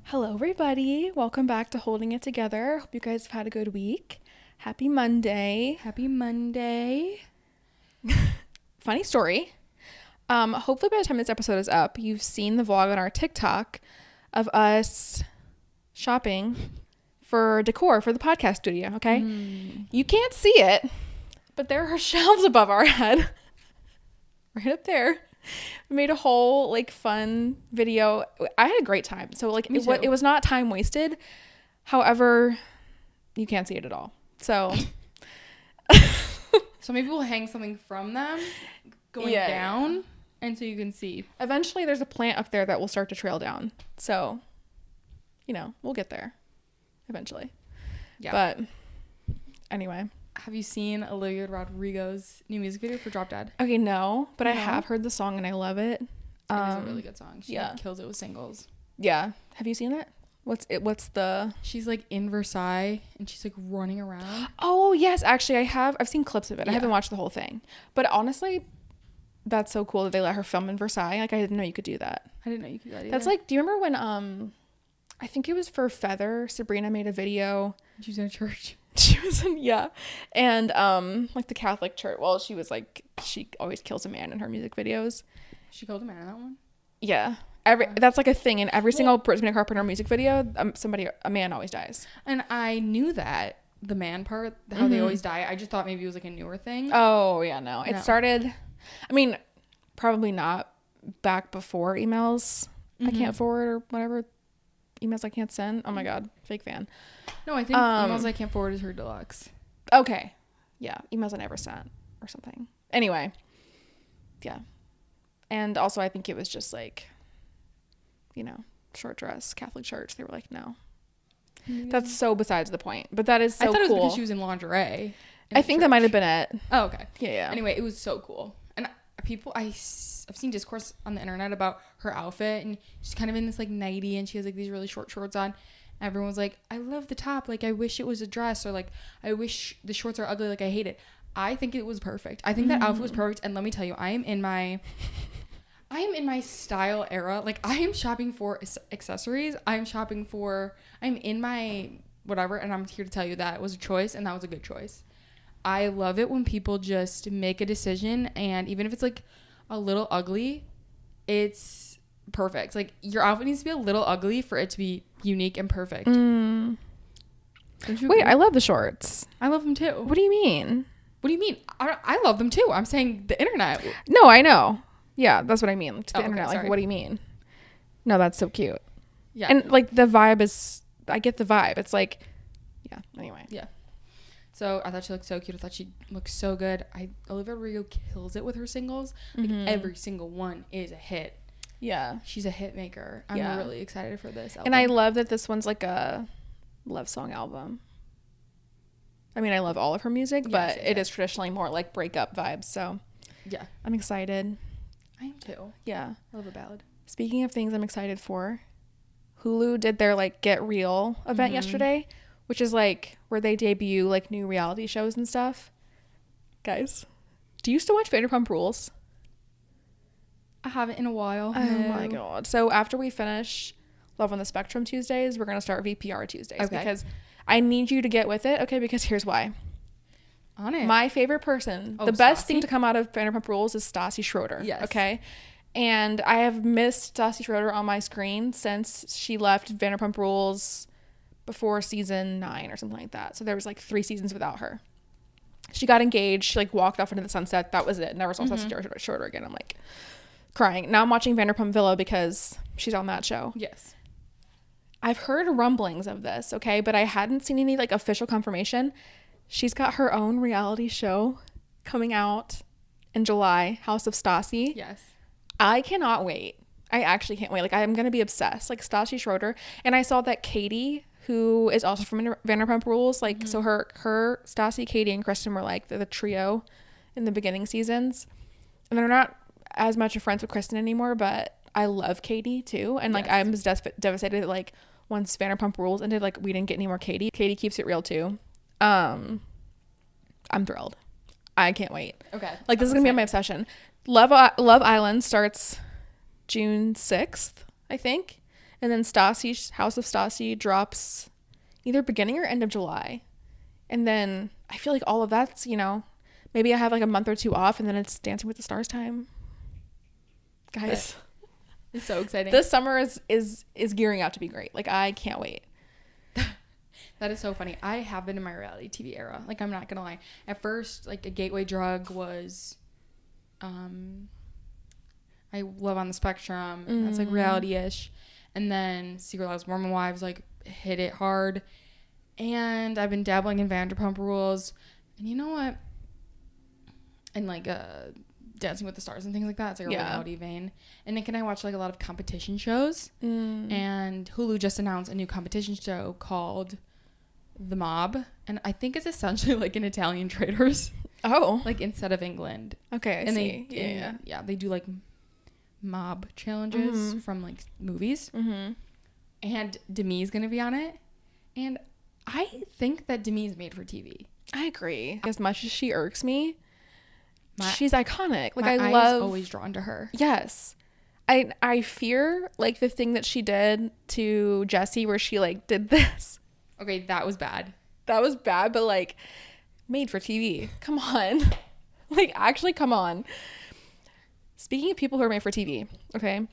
Hello, everybody. Welcome back to Holding It Together. Hope you guys have had a good week. Happy Monday. Happy Monday. Funny story. Hopefully by the time this episode is up, you've seen the vlog on our TikTok of us shopping for decor for the podcast studio, okay? You can't see it, but there are shelves above our head. Right up there. We made a whole like fun video. I had a great time. So like it was not time wasted. However, you can't see it at all. So So maybe we'll hang something from them going down and so you can see. Eventually there's a plant up there that will start to trail down. So, we'll get there eventually. Yeah. But anyway. Have you seen Olivia Rodrigo's new music video for Drop Dead? Okay, no, but I have heard the song and I love it. It is a really good song. She kills it with singles. Yeah. Have you seen it? She's like in Versailles and she's like running around. Oh, yes, actually I've seen clips of it. I haven't watched the whole thing. But honestly, that's so cool that they let her film in Versailles. Like I didn't know you could do that. I didn't know you could do that either. That's like, do you remember when I think it was for Feather, Sabrina made a video. She was in a church. She was in, and like the Catholic church. Well, she was like, she always kills a man in her music videos. She killed a man in that one? Yeah. That's like a thing in every single Brittany Carpenter music video. A man always dies. And I knew that, the man part, how they always die. I just thought maybe it was like a newer thing. Oh yeah, no. It started, I mean, probably not back before emails I can't forward or whatever. Emails I can't send. Oh my god, fake fan. No, I think emails I can't forward is her deluxe. Okay. Yeah, emails I never sent or something. Anyway. Yeah. And also I think it was just like, short dress, Catholic church. They were like, no. Yeah. That's so besides the point. But that is so cool. I thought it was because she was in lingerie. I think that might have been it. Oh, okay. Yeah. Anyway, it was so cool. And I've seen discourse on the internet about her outfit, and she's kind of in this like nightie, and she has like these really short shorts on. Everyone was like, I love the top, like I wish it was a dress, or like I wish the shorts are ugly, like I hate it. I think it was perfect. I think that outfit was perfect. And let me tell you, I am in my style era. Like I am shopping for accessories. I'm in my whatever, and I'm here to tell you that was a choice, and that was a good choice. I love it when people just make a decision, and even if it's like a little ugly, it's perfect. Like your outfit needs to be a little ugly for it to be unique and perfect. Wait, I love the shorts. I love them too. What do you mean? I love them too. I'm saying the internet. No, I know. Yeah, that's what I mean. To the internet. Okay, like, what do you mean? No, that's so cute. Yeah. And like the vibe is, I get the vibe. It's like, yeah. Anyway. Yeah. So I thought she looked so cute. I thought she looked so good. Olivia Rodrigo kills it with her singles. Like every single one is a hit. Yeah. She's a hit maker. I'm really excited for this album. And I love that this one's like a love song album. I mean, I love all of her music, but it is traditionally more like breakup vibes. So yeah, I'm excited. I am too. Yeah. I love a ballad. Speaking of things I'm excited for, Hulu did their like Get Real event yesterday, which is like where they debut like new reality shows and stuff. Guys, do you still watch Vanderpump Rules? I haven't in a while. Oh my god. So after we finish Love on the Spectrum Tuesdays, we're going to start VPR Tuesdays because I need you to get with it. Okay. Because here's why. On it. My favorite person, the best thing to come out of Vanderpump Rules is Stassi Schroeder. Yes. Okay. And I have missed Stassi Schroeder on my screen since she left Vanderpump Rules before season 9 or something like that. So there was like 3 seasons without her. She got engaged. She like walked off into the sunset. That was it. Never saw Stassi Schroeder again. I'm like crying. Now I'm watching Vanderpump Villa because she's on that show. Yes. I've heard rumblings of this, okay, but I hadn't seen any like official confirmation. She's got her own reality show coming out in July, House of Stassi. Yes. I cannot wait. I actually can't wait. Like I'm going to be obsessed. Like Stassi Schroeder. And I saw that Katie, who is also from Vanderpump Rules, like so her Stassi, Katie, and Kristen were like the trio in the beginning seasons. And they're not as much friends with Kristen anymore, but I love Katie too. And like I'm just devastated that like once Vanderpump Rules ended, like we didn't get any more Katie. Katie keeps it real too. I'm thrilled. I can't wait. Okay. Like, this is I'm gonna be my excited. obsession. Love Island starts June 6th, I think, and then Stassi's House of Stassi drops either beginning or end of July, and then I feel like all of that's, you know, maybe I have like a month or two off, and then it's Dancing with the Stars time. Guys, It's so exciting. this summer is gearing up to be great. Like, I can't wait. That is so funny. I have been in my reality TV era. Like, I'm not gonna lie. At first, like, a gateway drug was, I Live on the Spectrum. That's like reality-ish. And then Secret Lives of Mormon Wives like hit it hard. And I've been dabbling in Vanderpump Rules. And you know what? And like Dancing with the Stars and things like that. It's like a reality vein. And Nick and I watch like a lot of competition shows. And Hulu just announced a new competition show called The Mob. And I think it's essentially like an Italian Traders. Oh, Like instead of England. okay, I And see. yeah, they do like mob challenges from like movies. And Demi's gonna be on it. And I think that Demi's made for TV. I agree. As much as she irks me, she's iconic. Like, My I eye love. is always drawn to her. Yes. I fear like the thing that she did to Jesse where she like did this. Okay, that was bad. That was bad, but like made for TV. Come on. Like, actually, come on. Speaking of people who are made for TV, okay?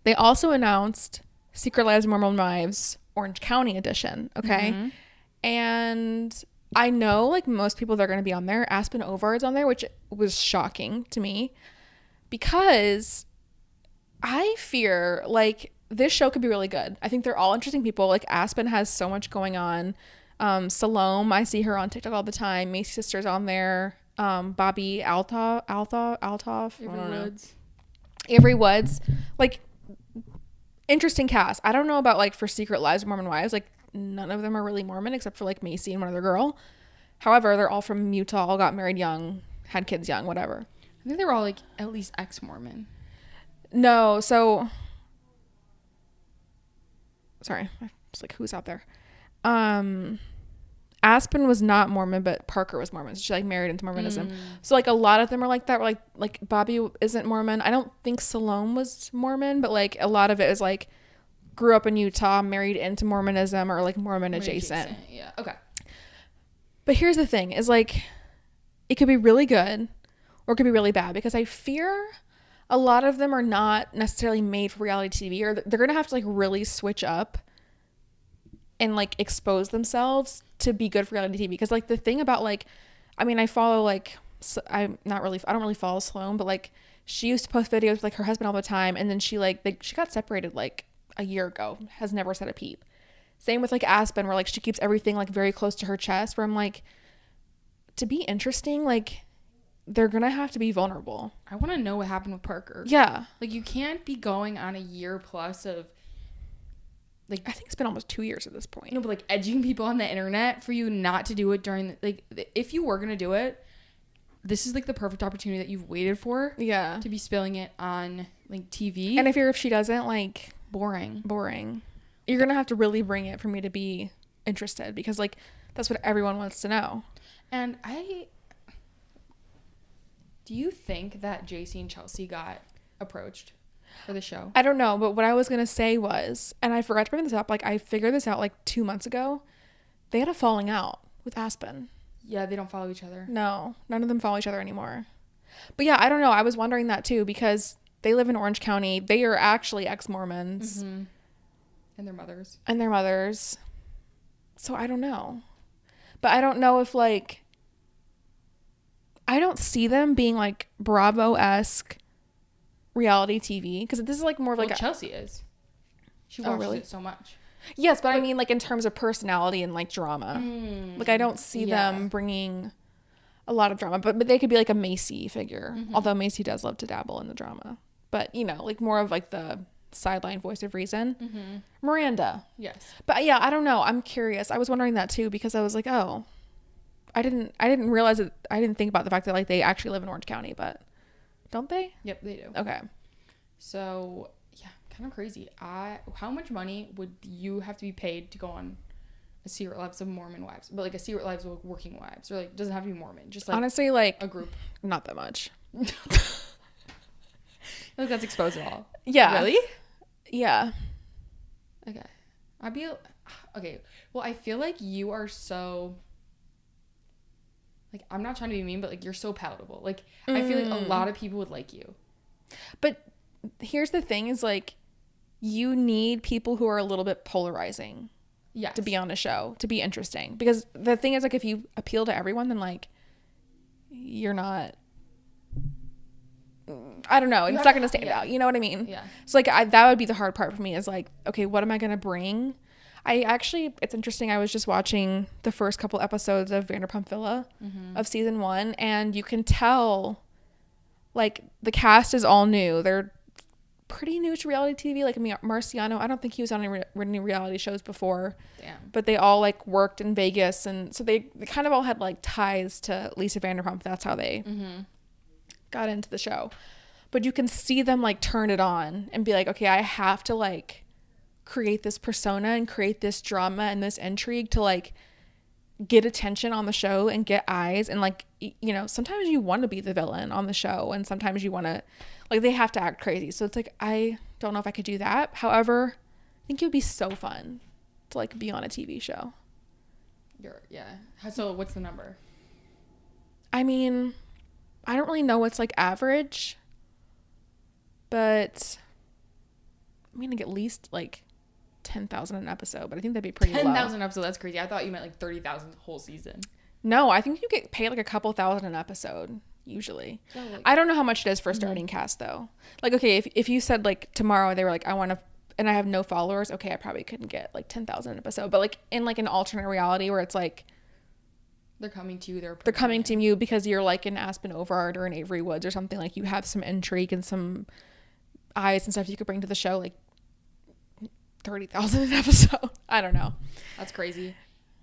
They also announced Secret Lives of Mormon Wives Orange County edition, okay? And I know like most people that are going to be on there, Aspen Ovard's on there, which was shocking to me because I fear like this show could be really good. I think they're all interesting people. Like, Aspen has so much going on. Salome, I see her on TikTok all the time. Macy's sister's on there. Bobby Altoff. Avery Woods. Like, interesting cast. I don't know about like for Secret Lives of Mormon Wives. Like, none of them are really Mormon except for like Macy and one other girl. However, they're all from Utah, all got married young, had kids young, whatever. I think they were all like at least ex-Mormon. No, so sorry, I was like, who's out there? Aspen was not Mormon, but Parker was Mormon. So she like married into Mormonism. So like a lot of them are like that. Like Bobby isn't Mormon. I don't think Salome was Mormon, but like a lot of it is like grew up in Utah, married into Mormonism or like Mormon adjacent. Yeah. Okay. But here's the thing: is like it could be really good, or it could be really bad because I fear a lot of them are not necessarily made for reality TV, or they're gonna have to like really switch up and like expose themselves to be good for reality TV. Because like the thing about like, I mean, I follow like, I don't really follow Sloan, but like she used to post videos with like her husband all the time, and then she she got separated like a year ago, has never said a peep. Same with like Aspen, where like she keeps everything like very close to her chest, where I'm like, to be interesting, like they're gonna have to be vulnerable. I want to know what happened with Parker. Yeah, Like, you can't be going on a year plus of like, I think it's been almost 2 years at this point. you know, but like edging people on the internet for you not to do it during like if you were gonna do it, this is like the perfect opportunity that you've waited for. Yeah, To be spilling it on like TV. and if she doesn't, like, boring. You're gonna have to really bring it for me to be interested, because like that's what everyone wants to know. And do you think that JC and Chelsea got approached for the show? I don't know, but what I was gonna say was, and I forgot to bring this up, like I figured this out like 2 months ago, they had a falling out with Aspen. Yeah, they don't follow each other. No, none of them follow each other anymore. But yeah, I don't know, I was wondering that too, because they live in Orange County. They are actually ex-Mormons. And their mothers. And their mothers. So I don't know. But I don't know if like, I don't see them being like Bravo-esque reality TV, because this is like more of like Chelsea is. She watches it so much. Yes, but I mean like in terms of personality and like drama. Like I don't see them bringing a lot of drama, but they could be like a Macy figure. Although Macy does love to dabble in the drama. But you know, like more of like the sideline voice of reason. Miranda. Yes. But yeah, I don't know. I'm curious. I was wondering that too, because I was like, oh, I didn't realize it. I didn't think about the fact that like they actually live in Orange County, but don't they? Yep, they do. Okay. So yeah, kind of crazy. How much money would you have to be paid to go on a Secret Lives of Mormon Wives, but like a Secret Lives of Working Wives, or like doesn't have to be Mormon, just like honestly like a group. Not that much. I feel like that's exposed at all. Yeah. Really? Yeah. Okay. Okay. Well, I feel like you are so, like, I'm not trying to be mean, but like you're so palatable. Like I feel like a lot of people would like you. But here's the thing is like you need people who are a little bit polarizing. Yes. To be on a show, to be interesting. Because the thing is like if you appeal to everyone, then like you're not, I don't know, it's not going to stand out. You know what I mean? Yeah. So like that would be the hard part for me is like, okay, what am I going to bring? It's interesting. I was just watching the first couple episodes of Vanderpump Villa of season 1, and you can tell like the cast is all new. They're pretty new to reality TV. Like Marciano, I don't think he was on any reality shows before. Damn. But they all like worked in Vegas, and so they kind of all had like ties to Lisa Vanderpump. That's how they got into the show. But you can see them like turn it on and be like, okay, I have to like create this persona and create this drama and this intrigue to like get attention on the show and get eyes. And like, you know, sometimes you want to be the villain on the show, and sometimes you want to, like, they have to act crazy. So it's like, I don't know if I could do that. However, I think it would be so fun to like be on a TV show. So what's the number? I mean, I don't really know what's like average, but I'm gonna get at least like 10,000 an episode, but I think that'd be pretty low. 10,000 episodes, that's crazy. I thought you meant like 30,000 the whole season. No, I think you get paid like a couple thousand an episode usually. So, like, I don't know how much it is for a starting cast though. Like, okay, if you said like tomorrow they were like, I want to, and I have no followers, okay, I probably couldn't get like 10,000 an episode. But like in like an alternate reality where it's like they're coming to you, they're coming to you because you're like in Aspen Ovard or in Avery Woods or something, like you have some intrigue and some eyes and stuff you could bring to the show, like 30,000 an episode. I don't know. That's crazy.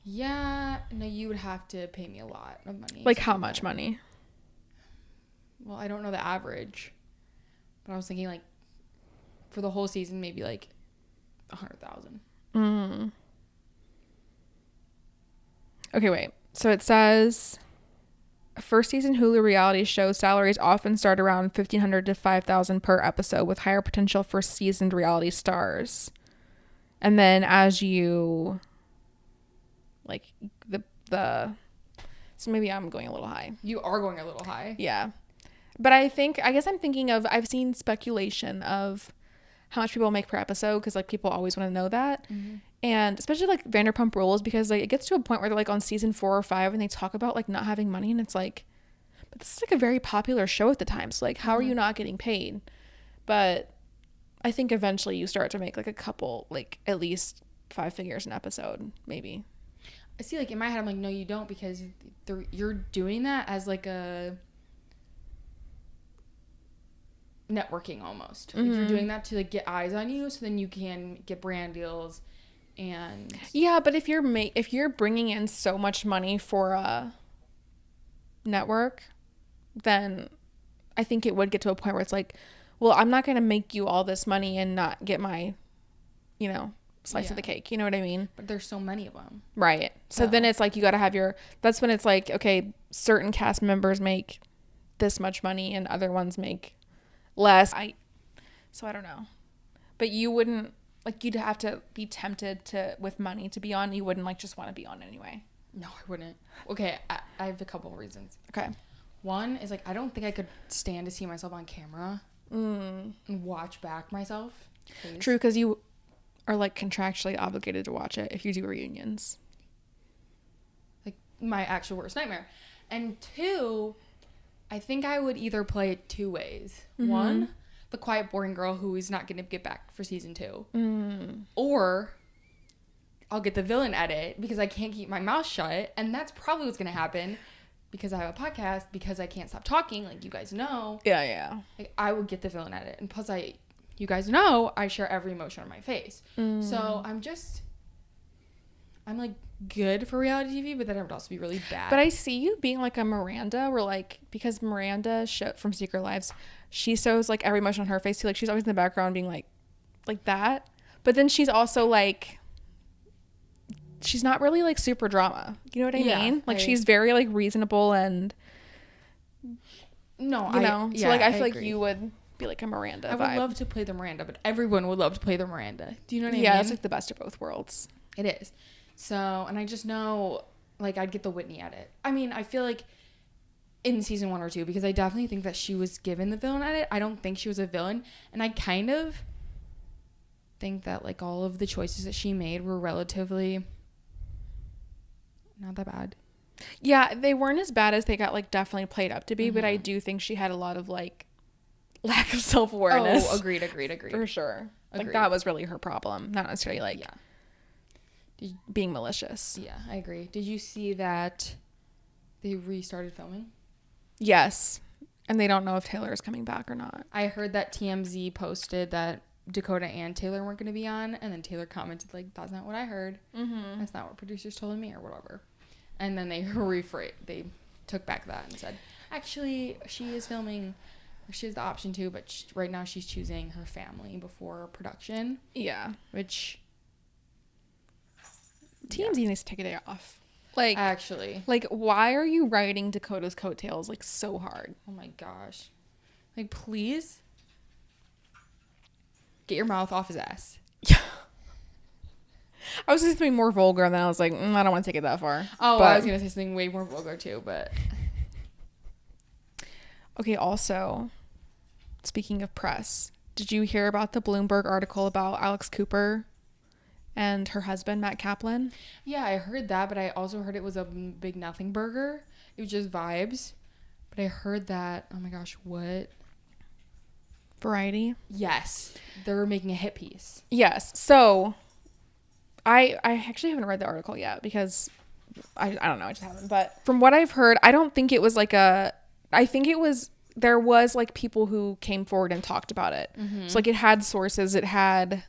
Yeah, no, you would have to pay me a lot of money. Like how much money? Well, I don't know the average, but I was thinking like for the whole season, maybe like 100,000. Okay, wait. So it says first season Hulu reality show salaries often start around $1,500 to $5,000 per episode, with higher potential for seasoned reality stars. And then as you like the so maybe I'm going a little high. You are going a little high. Yeah. But I guess I'm thinking of, I've seen speculation of how much people make per episode, because like people always want to know that. And especially like Vanderpump Rules, because like it gets to a point where they're like on season 4 or 5 and they talk about like not having money, and it's like, but this is like a very popular show at the time, so like how are you not getting paid? But I think eventually you start to make like a couple, like at least 5 figures an episode, maybe. I see, like in my head I'm like, no you don't, because you're doing that as like a networking almost. Like you're doing that to like get eyes on you, so then you can get brand deals. And yeah, but if you're bringing in so much money for a network, then I think it would get to a point where it's like, well, I'm not going to make you all this money and not get my, you know, slice of the cake. You know what I mean? But there's so many of them. Right. So then it's like you got to have that's when it's like, okay, certain cast members make this much money and other ones make less. So I don't know. But you wouldn't, like, you'd have to be tempted with money to be on. You wouldn't like just want to be on anyway. No, I wouldn't. Okay, I have a couple of reasons. Okay. One is like I don't think I could stand to see myself on camera and watch back myself. Please. True, because you are like contractually obligated to watch it if you do reunions. Like my actual worst nightmare. And two, I think I would either play it two ways. One, the quiet, boring girl who is not going to get back for season 2. Or I'll get the villain edit because I can't keep my mouth shut. And that's probably what's going to happen because I have a podcast, because I can't stop talking, like you guys know. Yeah. Like, I would get the villain edit. And plus, you guys know I share every emotion on my face. So I'm like good for reality TV, but then I would also be really bad. But I see you being like a Miranda, where like, because Miranda from Secret Lives, she shows like every emotion on her face too. Like she's always in the background being like that. But then she's also like she's not really like super drama. You know what I mean? Like she's very like reasonable and no, you know. So like I feel like agree. you would be like a Miranda I vibe. would love to play the Miranda, but everyone would love to play the Miranda. Do you know what I mean? Yeah, it's like the best of both worlds. It is. So, and I just know like I'd get the Whitney edit. I mean, I feel like in season 1 or 2, because I definitely think that she was given the villain edit. I don't think she was a villain, and I kind of think that like all of the choices that she made were relatively not that bad. Yeah, they weren't as bad as they got like definitely played up to be, but I do think she had a lot of like lack of self-awareness. Oh, agreed. For sure. Agreed. Like that was really her problem, not necessarily like being malicious. Yeah, I agree. Did you see that they restarted filming? Yes. And they don't know if Taylor is coming back or not. I heard that TMZ posted that Dakota and Taylor weren't going to be on, and then Taylor commented like, that's not what I heard. Mm-hmm. That's not what producers told me or whatever. And then they they took back that and said, actually, she is filming. She has the option to, but right now she's choosing her family before production. Yeah. Which TMZ needs to take a day off. Like, actually. Like, why are you riding Dakota's coattails, like, so hard? Oh, my gosh. Like, please get your mouth off his ass. Yeah. I was just something more vulgar, and then I was like, I don't want to take it that far. Oh, I was going to say something way more vulgar, too, but... Okay, also, speaking of press, did you hear about the Bloomberg article about Alex Cooper and her husband, Matt Kaplan? Yeah, I heard that, but I also heard it was a big nothing burger. It was just vibes. But I heard that, oh my gosh, what? Variety? Yes. They're making a hit piece. Yes. So, I actually haven't read the article yet because I don't know, I just haven't. But from what I've heard, I don't think it was like I think it was, there was like people who came forward and talked about it. Mm-hmm. So like it had sources, it had...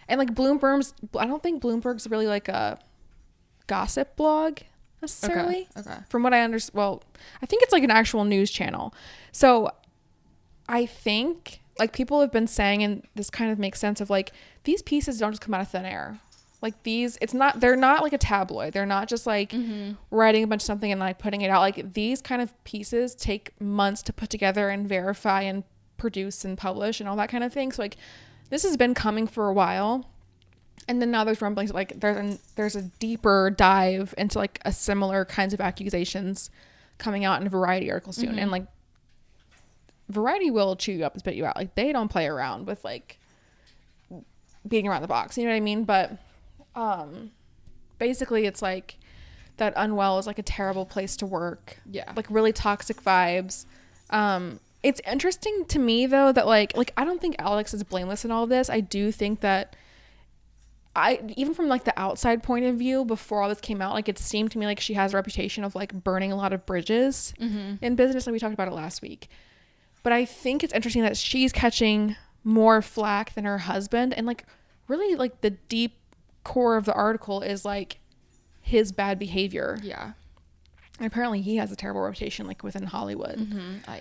And like I don't think Bloomberg's really like a gossip blog necessarily. Okay. From what I understand, well, I think it's like an actual news channel. So I think like people have been saying, and this kind of makes sense of like, these pieces don't just come out of thin air. Like they're not like a tabloid. They're not just like writing a bunch of something and like putting it out. Like these kind of pieces take months to put together and verify and produce and publish and all that kind of thing. So like, this has been coming for a while, and then now there's rumblings like there's a deeper dive into like a similar kinds of accusations coming out in a Variety article soon. And like Variety will chew you up and spit you out. Like they don't play around with like beating around the box, you know what I mean? But basically it's like that Unwell is like a terrible place to work. Yeah, like really toxic vibes. It's interesting to me though that like I don't think Alex is blameless in all of this. I do think that even from like the outside point of view, before all this came out, like it seemed to me like she has a reputation of like burning a lot of bridges in business. Like we talked about it last week. But I think it's interesting that she's catching more flack than her husband, and like really like the deep core of the article is like his bad behavior. Yeah. And apparently he has a terrible reputation like within Hollywood.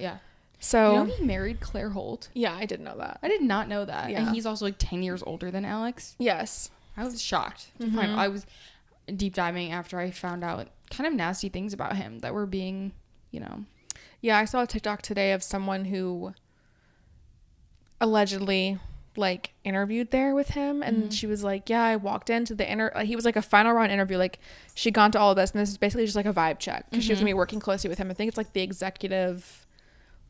Yeah. So, you know, he married Claire Holt. Yeah, I didn't know that. I did not know that. Yeah. And he's also like 10 years older than Alex. Yes. I was shocked to find. I was deep diving after I found out kind of nasty things about him that were being, you know. Yeah, I saw a TikTok today of someone who allegedly like interviewed there with him, and she was like, yeah, I walked into the he was like a final round interview, like she'd gone to all of this, and this is basically just like a vibe check because she was gonna be working closely with him. I think it's like the executive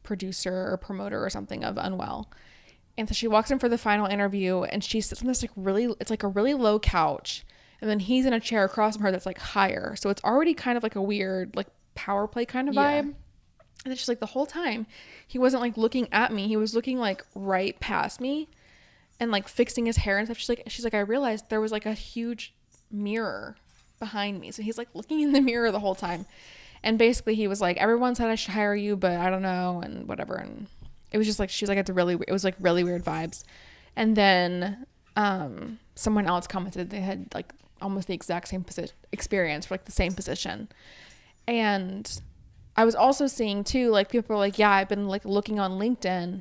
producer or promoter or something of Unwell. And so she walks in for the final interview, and she sits on this like it's like a really low couch, and then he's in a chair across from her that's like higher, so it's already kind of like a weird like power play kind of vibe. And then she's like, the whole time he wasn't like looking at me, he was looking like right past me and like fixing his hair and stuff. She's like I realized there was like a huge mirror behind me, so he's like looking in the mirror the whole time. And basically he was like, everyone said I should hire you, but I don't know, and whatever. And it was just like, she was like, it was like really weird vibes. And then someone else commented they had like almost the exact same experience for like the same position. And I was also seeing too, like people were like, yeah, I've been like looking on LinkedIn,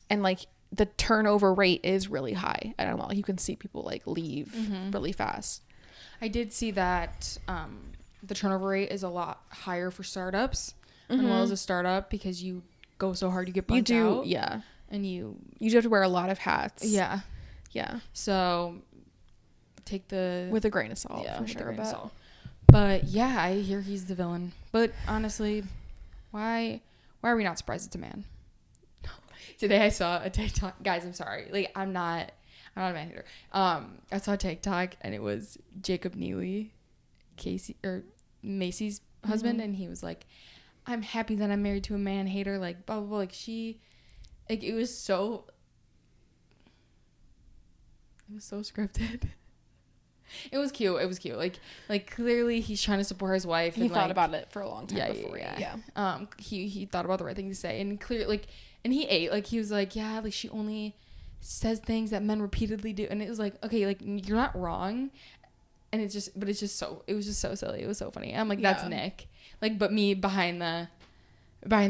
and like the turnover rate is really high. I don't know, like you can see people like leave really fast. I did see that the turnover rate is a lot higher for startups, as well as a startup, because you go so hard, you get burnt out. Yeah. And you do have to wear a lot of hats. Yeah. Yeah. So take the with a grain of salt, yeah, for sure. But yeah, I hear he's the villain. But honestly, why are we not surprised it's a man? Today I saw a TikTok. Guys, I'm sorry. Like, I'm not a man hater. I saw a TikTok and it was Jacob Neely, Macy's husband, and he was like, I'm happy that I'm married to a man hater, like blah blah blah. It was so scripted. It was cute. Like clearly he's trying to support his wife. He thought about it for a long time before. Yeah. He thought about the right thing to say, and clearly, and he ate. Like, he was like, yeah, like, she only says things that men repeatedly do, and it was like, okay, like, you're not wrong. And it was just so silly. It was so funny. I'm like, that's Nick. Like, but me behind the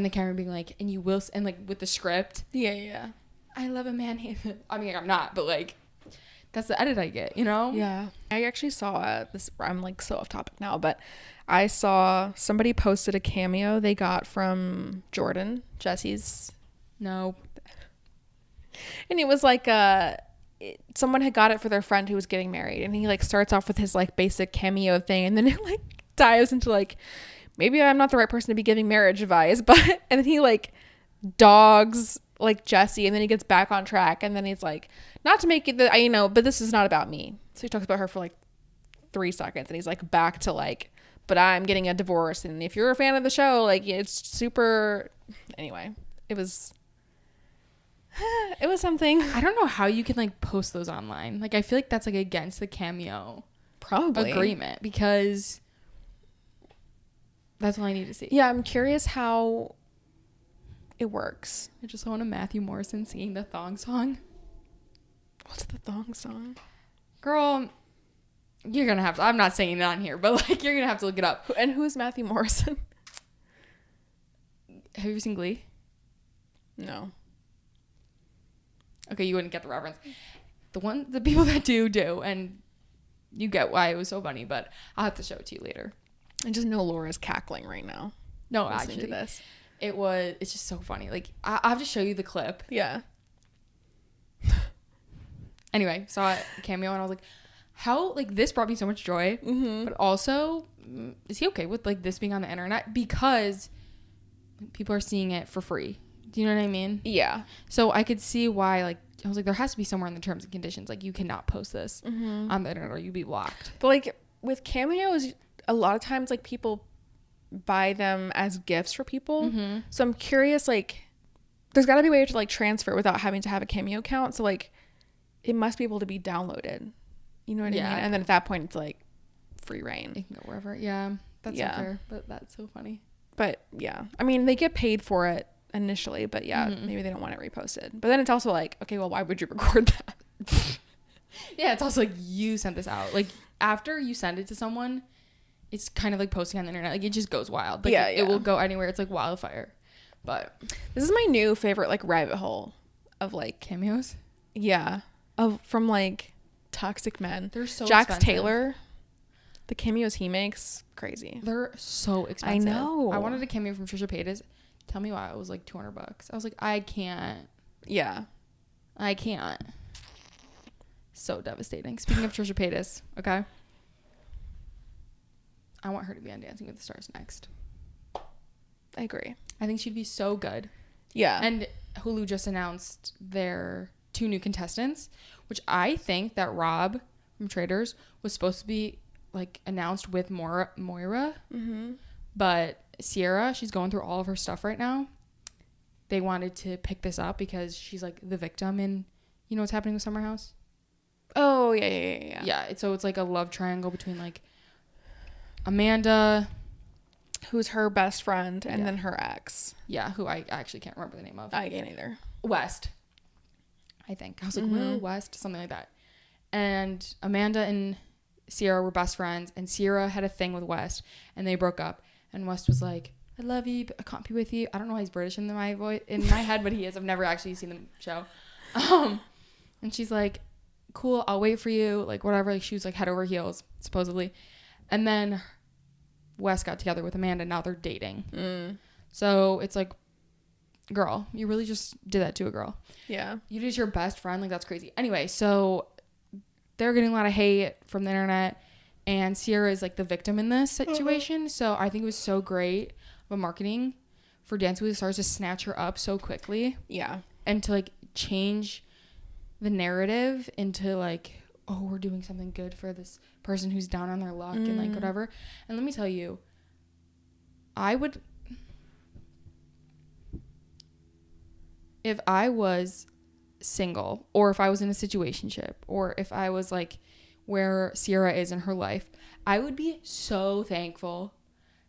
camera being like, and you will, and like with the script. Yeah. I love a man hater. I mean, I'm not, but like, that's the edit I get, you know? Yeah. I actually saw this. I'm like so off topic now, but I saw somebody posted a cameo they got from Jordan, Jesse's. No. And it was like someone had got it for their friend who was getting married, and he like starts off with his like basic cameo thing, and then it like dives into like, maybe I'm not the right person to be giving marriage advice, but and then he like dogs like Jesse, and then he gets back on track, and then he's like, not to make it that I but this is not about me. So he talks about her for like 3 seconds, and he's like back to like, but I'm getting a divorce, and if you're a fan of the show, like, it's super. Anyway, it was something. I don't know how you can like post those online. Like, I feel like that's like against the cameo probably agreement, because that's all I need to see. Yeah, I'm curious how it works. I just want a Matthew Morrison singing the thong song. What's the thong song? Girl, you're gonna have to. I'm not saying it on here, but like, you're gonna have to look it up. And who is Matthew Morrison? Have you ever seen Glee? No. Okay, you wouldn't get the reference. The people that do, and you get why it was so funny, but I'll have to show it to you later. I just know Laura's cackling right now. No, actually, to this. It's just so funny. Like, I'll have to show you the clip. Yeah. Anyway, saw a cameo, and I was like, how, like, this brought me so much joy, but also, is he okay with, like, this being on the internet? Because people are seeing it for free. Do you know what I mean? Yeah. So I could see why, like, I was like, there has to be somewhere in the terms and conditions, like, you cannot post this on the internet or you'd be blocked. But, like, with cameos, a lot of times, like, people buy them as gifts for people. So I'm curious, like, there's got to be a way to, like, transfer without having to have a cameo account. So, like, it must be able to be downloaded. You know what I mean? And then at that point, it's, like, free reign. It can go wherever. Yeah. That's so fair. But that's so funny. But, yeah. I mean, they get paid for it initially, but maybe they don't want it reposted. But then it's also like, okay, well, why would you record that? Yeah, it's also like, you sent this out. Like, after you send it to someone, it's kind of like posting on the internet. Like, it just goes wild. Like, it will go anywhere. It's like wildfire. But this is my new favorite, like, rabbit hole of, like, cameos. Yeah. From like toxic men. They're so Jax expensive. Taylor, the cameos he makes, crazy. They're so expensive. I know. I wanted a cameo from Trisha Paytas. Tell me why it was like $200. I was like, I can't. Yeah. I can't. So devastating. Speaking of Trisha Paytas, okay, I want her to be on Dancing with the Stars next. I agree. I think she'd be so good. Yeah. And Hulu just announced their 2 new contestants, which I think that Rob from Traders was supposed to be like announced with Moira. But Sierra, she's going through all of her stuff right now. They wanted to pick this up because she's like the victim in, you know what's happening with Summer House? Oh, yeah. Yeah, so it's like a love triangle between like Amanda, who's her best friend, and then her ex. Yeah, who I actually can't remember the name of. I can't either. West, I think. I was like, Will West, something like that. And Amanda and Sierra were best friends, and Sierra had a thing with West, and they broke up. And West was like, I love you, but I can't be with you. I don't know why he's British in my head, but he is. I've never actually seen the show. And she's like, cool, I'll wait for you, like whatever. Like she was like head over heels supposedly, and then Wes got together with Amanda. Now they're dating. So it's like, girl, you really just did that to a girl. Yeah, you did your best friend. Like that's crazy. Anyway, so they're getting a lot of hate from the internet, and Sierra is like the victim in this situation. So I think it was so great of marketing for Dancing with the Stars to snatch her up so quickly. Yeah, and to like change the narrative into like, oh, we're doing something good for this person who's down on their luck and like whatever. And let me tell you, if I was single, or if I was in a situationship, or if I was like where Sierra is in her life, I would be so thankful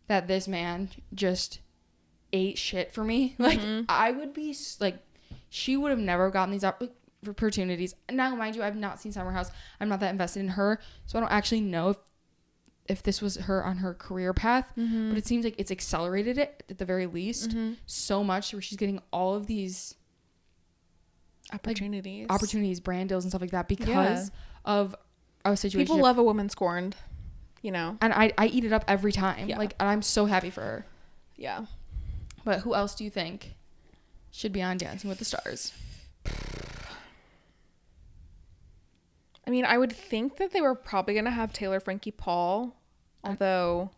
that this man just ate shit for me. Like I would be like, she would have never gotten these opportunities. Now, mind you, I've not seen Summer House. I'm not that invested in her, so I don't actually know if this was her on her career path. But it seems like it's accelerated it at the very least so much, where she's getting all of these opportunities, brand deals and stuff like that because of a situation. People love a woman scorned, and I eat it up every time. Like, and I'm so happy for her. Yeah. But who else do you think should be on Dancing with the Stars? I mean, I would think that they were probably going to have Taylor, Frankie, Paul, although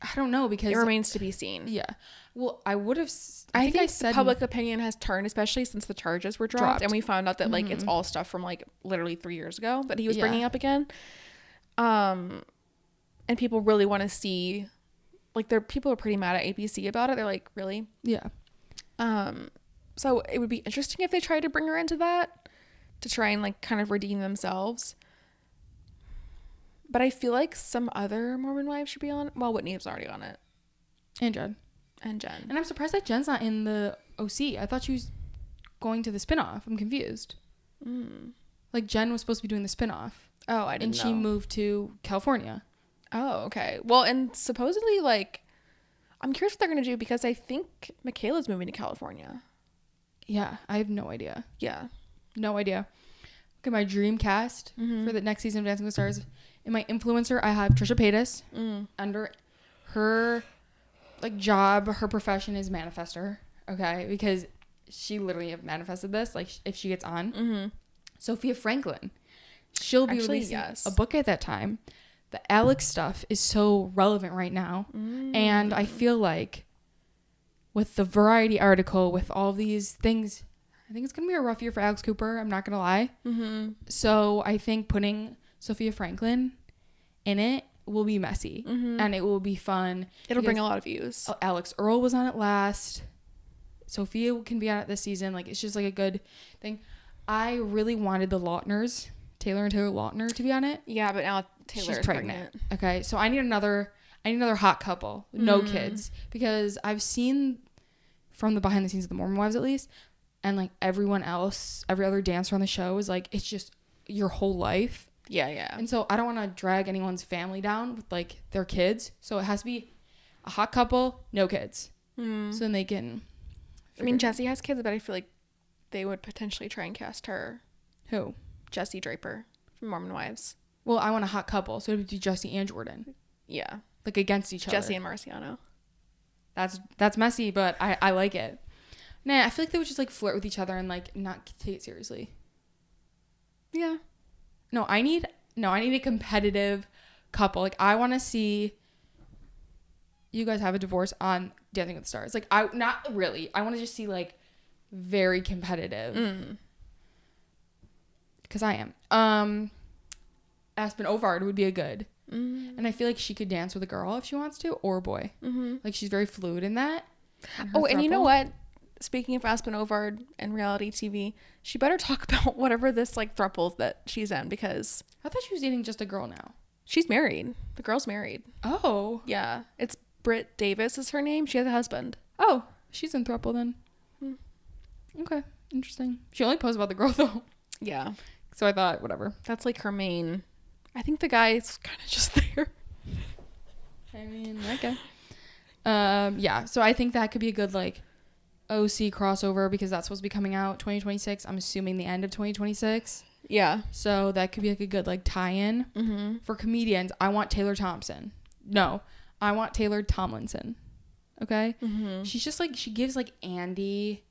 I don't know, because it remains to be seen. Yeah. Well, I think I said public opinion has turned, especially since the charges were dropped. And we found out that like it's all stuff from like literally 3 years ago that he was bringing up again. And people really want to see, like, people are pretty mad at ABC about it. They're like, really? Yeah. So it would be interesting if they tried to bring her into that to try and like kind of redeem themselves. But I feel like some other Mormon wives should be on. Well, Whitney's already on it. And Jen. And I'm surprised that Jen's not in the OC. I thought she was going to the spinoff. I'm confused. Like, Jen was supposed to be doing the spinoff. Oh, I didn't know. And she moved to California. Oh, okay. Well, and supposedly, like, I'm curious what they're going to do, because I think Michaela's moving to California. Yeah, I have no idea. Yeah. No idea. Look at my dream cast for the next season of Dancing with the Stars. In my influencer, I have Trisha Paytas. Under her like job, her profession is manifester. Okay, because she literally have manifested this. Like, if she gets on, Sophia Franklin, she'll be releasing a book at that time. The Alex stuff is so relevant right now, and I feel like with the Variety article, with all these things, I think it's gonna be a rough year for Alex Cooper. I'm not gonna lie. So I think putting Sophia Franklin in it will be messy, and it will be fun. It'll bring a lot of views. Alex Earl was on it last. Sophia can be on it this season. Like, it's just like a good thing. I really wanted the Lautners, Taylor and Taylor Lautner, to be on it. Yeah, but now Taylor's pregnant. Okay, so I need another hot couple, no kids, because I've seen from the behind the scenes of the Mormon Wives, at least, and like everyone else, every other dancer on the show is like, it's just your whole life. Yeah. And so I don't want to drag anyone's family down with like their kids. So it has to be a hot couple, no kids. So then they can. I mean, Jessie has kids, but I feel like they would potentially try and cast her. Who? Jessie Draper from Mormon Wives. Well, I want a hot couple, so it would be Jessie and Jordan. Yeah. Like, against each other. Jessie and Marciano. That's messy, but I like it. Nah, I feel like they would just like flirt with each other and like not take it seriously. Yeah. No, I need a competitive couple. Like, I want to see you guys have a divorce on Dancing with the Stars. Like, not really. I want to just see like very competitive. Because I am. Aspen Ovard would be a good. And I feel like she could dance with a girl if she wants to, or a boy. Like, she's very fluid in that. And you know what? Speaking of Aspen Ovard and reality TV, she better talk about whatever this like throuple that she's in, because I thought she was dating just a girl now. She's married. The girl's married. Oh. Yeah. It's Britt Davis is her name. She has a husband. Oh. She's in throuple then. Okay. Interesting. She only posts about the girl though. Yeah. So I thought, whatever. That's like her main. I think the guy's kind of just there. I mean, okay. Yeah. So I think that could be a good like OC crossover, because that's supposed to be coming out 2026. I'm assuming the end of 2026. Yeah. So that could be like a good like tie-in. Mm-hmm. For comedians, I want Taylor Thompson. No, I want Taylor Tomlinson. Okay? Mm-hmm. She's just like, she gives like Andy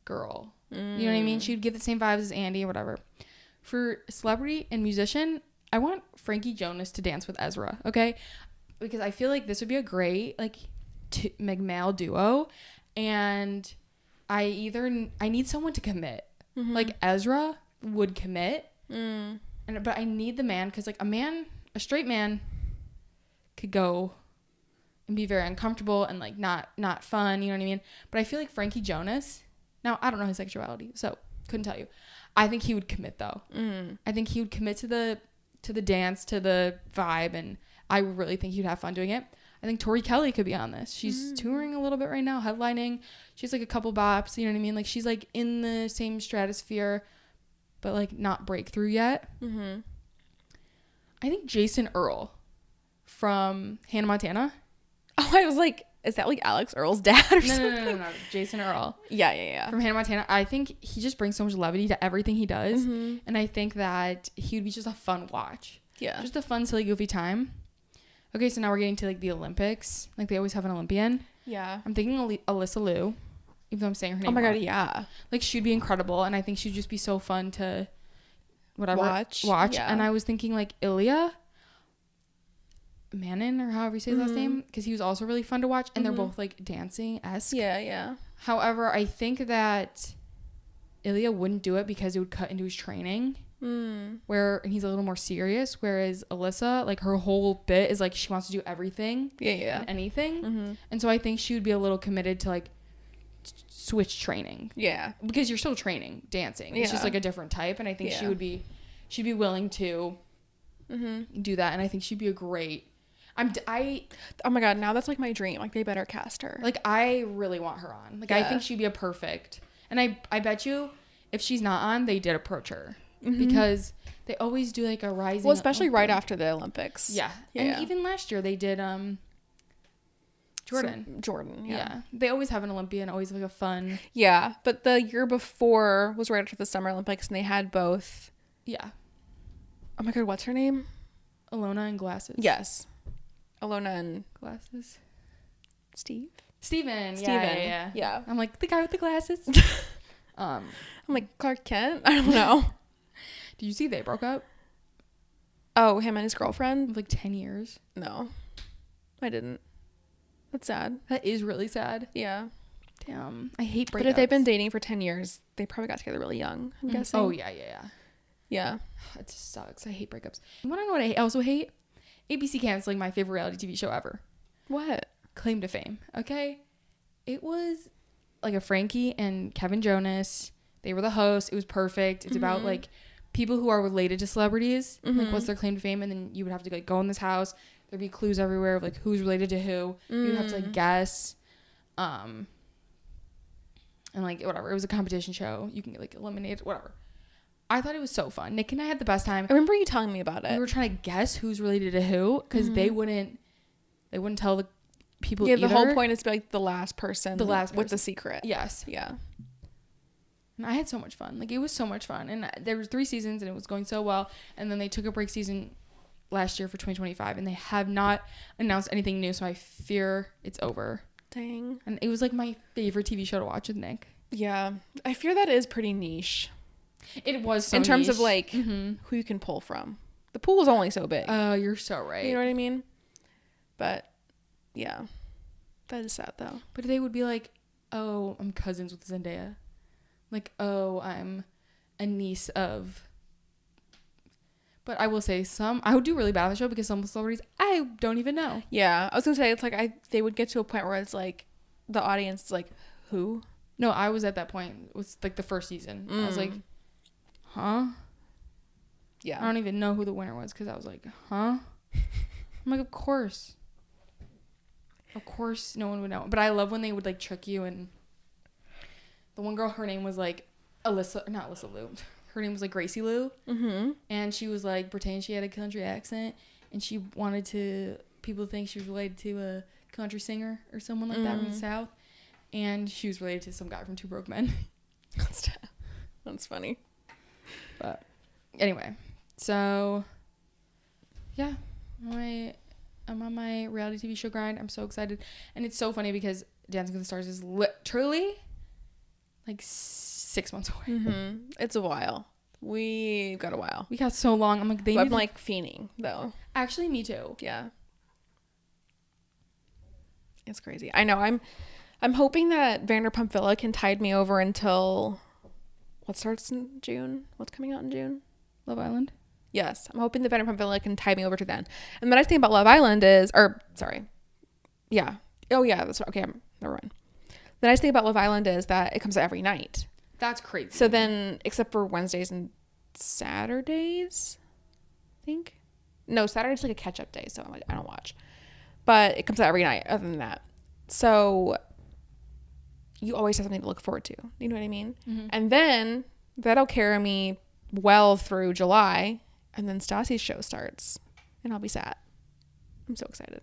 girl. You know what I mean? She would give the same vibes as Andy or whatever. For celebrity and musician, I want Frankie Jonas to dance with Ezra. Okay? Because I feel like this would be a great like male duo. And I need someone to commit. Mm-hmm. Like Ezra would commit. Mm. But I need the man, because like a straight man could go and be very uncomfortable and like not fun, you know what I mean? But I feel like Frankie Jonas, now I don't know his sexuality, so couldn't tell you. I think he would commit though. I think he would commit to the dance, to the vibe, and I really think he'd have fun doing it. I think Tori Kelly could be on this. She's touring a little bit right now, headlining. She's like a couple bops, you know what I mean? Like she's like in the same stratosphere, but like not breakthrough yet. Mm-hmm. I think Jason Earl from Hannah Montana. Oh, I was like, is that like Alex Earl's dad or something? No. Jason Earl. Yeah. From Hannah Montana. I think he just brings so much levity to everything he does. Mm-hmm. And I think that he would be just a fun watch. Yeah. Just a fun, silly, goofy time. Okay, so now we're getting to like the Olympics. Like they always have an Olympian. Yeah. I'm thinking Alyssa Liu, even though I'm saying her name Oh my wrong. God, yeah. Like she'd be incredible, and I think she'd just be so fun to watch. Yeah. And I was thinking like Ilya Manin, or however you say his last name, because he was also really fun to watch, and they're both like dancing-esque. Yeah. However, I think that Ilya wouldn't do it because it would cut into his training, where he's a little more serious, whereas Alyssa, like her whole bit is like she wants to do everything, Yeah. and anything. Mm-hmm. And so I think she would be a little committed to like switch training, Yeah. because you're still training dancing. It's just Yeah. like a different type, and I think she'd be willing to do that, and I think she'd be a great. Oh my God, now that's like my dream. Like they better cast her. Like I really want her on. Like I think she'd be a perfect. And I bet you if she's not on, they did approach her, because they always do like a rising. Well, especially right after the Olympics. Yeah. And even last year they did Jordan. Jordan, yeah. They always have an Olympian, always like a fun. Yeah, but the year before was right after the Summer Olympics, and they had both. Yeah. Oh my God, what's her name? Alona and glasses. Yes. Alona and glasses. Steven. Yeah. I'm like the guy with the glasses. I'm like Clark Kent. I don't know. Did you see they broke up? Oh, him and his girlfriend? Of like 10 years. No, I didn't. That's sad. That is really sad. Yeah. Damn. I hate breakups. But if they've been dating for 10 years, they probably got together really young, I'm guessing. Oh, yeah. Yeah. It just sucks. I hate breakups. You want to know what I also hate? ABC canceling my favorite reality TV show ever. What? Claim to Fame. Okay? It was like a Frankie and Kevin Jonas. They were the hosts. It was perfect. It's about like people who are related to celebrities. Like what's their claim to fame? And then you would have to like go in this house. There'd be clues everywhere of like who's related to who. You'd have to like guess. And like whatever. It was a competition show. You can like eliminate whatever. I thought it was so fun. Nick and I had the best time. I remember you telling me about it. We were trying to guess who's related to who, because they wouldn't tell the people either. The whole point is to be like the last person with the secret. Yes. Yeah. And I had so much fun. Like it was so much fun. And there were 3 seasons and it was going so well. And then they took a break season last year for 2025 and they have not announced anything new, so I fear it's over. Dang. And it was like my favorite TV show to watch with Nick. Yeah. I fear that is pretty niche. It was so in terms niche. of like who you can pull from. The pool is only so big. Oh, you're so right. You know what I mean? But yeah, that is sad though. But they would be like, oh, I'm cousins with Zendaya. Like, oh, I'm a niece of. But I will say I would do really bad on the show because some celebrities I don't even know. Yeah, I was gonna say it's like they would get to a point where it's like the audience is like, who? No, I was at that point. It was like the first season. I was like, huh? Yeah. I don't even know who the winner was because I was like, huh? I'm like, of course. Of course no one would know. But I love when they would like trick you, and the one girl, her name was like not Alyssa Liu. Her name was like Gracie Liu. Mm-hmm. And she was like pretending she had a country accent, and she wanted people to think she was related to a country singer or someone like that from the South. And she was related to some guy from Two Broke Men. That's funny. But Anyway, so yeah, I'm on my reality TV show grind. I'm so excited. And it's so funny because Dancing with the Stars is literally like 6 months away. Mm-hmm. It's a while. We've got a while. We got so long. I'm like, I'm like fiending though. Actually, me too. Yeah. It's crazy. I know. I'm hoping that Vanderpump Villa can tide me over until what starts in June? What's coming out in June? Love Island. Yes. I'm hoping that Vanderpump Villa can tide me over to then. And the nice thing about Love Island is, yeah. Oh yeah, that's okay. Never mind. The nice thing about Love Island is that it comes out every night. That's crazy. So then, except for Wednesdays and Saturdays, I think. No, Saturday's like a catch-up day, so I don't watch. But it comes out every night other than that. So you always have something to look forward to. You know what I mean? Mm-hmm. And then that'll carry me well through July. And then Stassi's show starts. And I'll be sad. I'm so excited.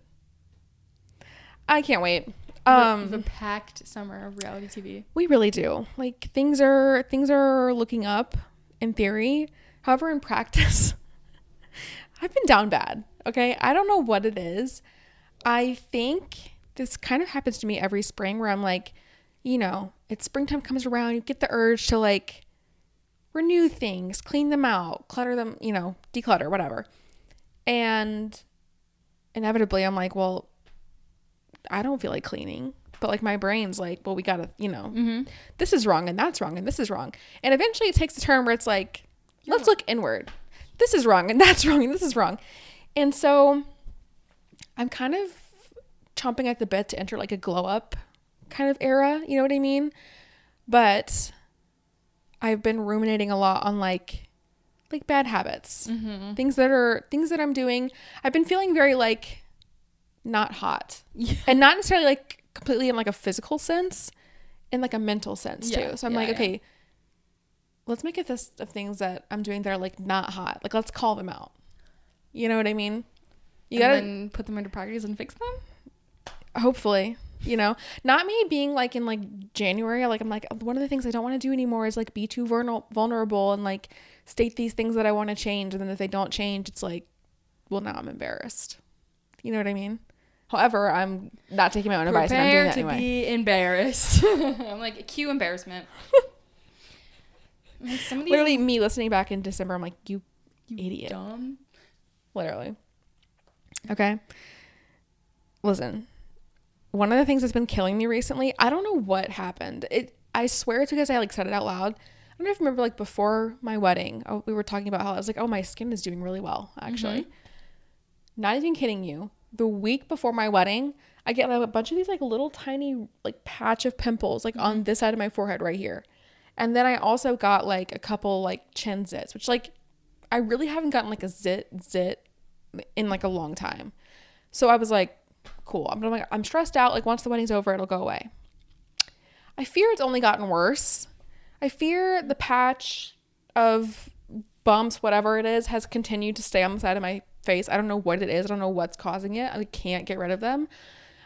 I can't wait. We have a packed summer of reality TV. We really do. Like things are looking up in theory. However, in practice, I've been down bad. Okay. I don't know what it is. I think this kind of happens to me every spring where I'm like, you know, it's springtime comes around. You get the urge to like renew things, clean them out, clutter them, you know, declutter, whatever. And inevitably I'm like, well, I don't feel like cleaning, but like my brain's like, well, we gotta, you know, this is wrong and that's wrong and this is wrong. And eventually it takes a turn where it's like, let's look inward. This is wrong and that's wrong and this is wrong. And so I'm kind of chomping at the bit to enter like a glow up kind of era. You know what I mean? But I've been ruminating a lot on like bad habits, things that I'm doing. I've been feeling very like not hot and not necessarily like completely in like a physical sense, in like a mental sense too. So I'm like, okay, let's make a list of things that I'm doing that are like not hot. Like let's call them out. You know what I mean? You gotta then put them into practice and fix them. Hopefully, you know, not me being like in like January, like I'm like, one of the things I don't want to do anymore is like be too vulnerable and like state these things that I want to change. And then if they don't change, it's like, well, now I'm embarrassed. You know what I mean? However, I'm not taking my own advice and I'm doing that anyway. Prepare to be embarrassed. I'm like, cue embarrassment. Like some of these literally me listening back in December, I'm like, you idiot. Dumb. Literally. Okay. Listen, one of the things that's been killing me recently, I don't know what happened. I swear it's because I like said it out loud. I don't know if you remember like before my wedding, we were talking about how I was like, oh, my skin is doing really well, actually. Not even kidding you. The week before my wedding, I get like a bunch of these like little tiny like patch of pimples like on this side of my forehead right here. And then I also got like a couple like chin zits, which like I really haven't gotten like a zit in like a long time. So I was like, cool. I'm stressed out. Like once the wedding's over, it'll go away. I fear it's only gotten worse. I fear the patch of bumps, whatever it is, has continued to stay on the side of my face. I don't know what it is. I don't know what's causing it. I can't get rid of them.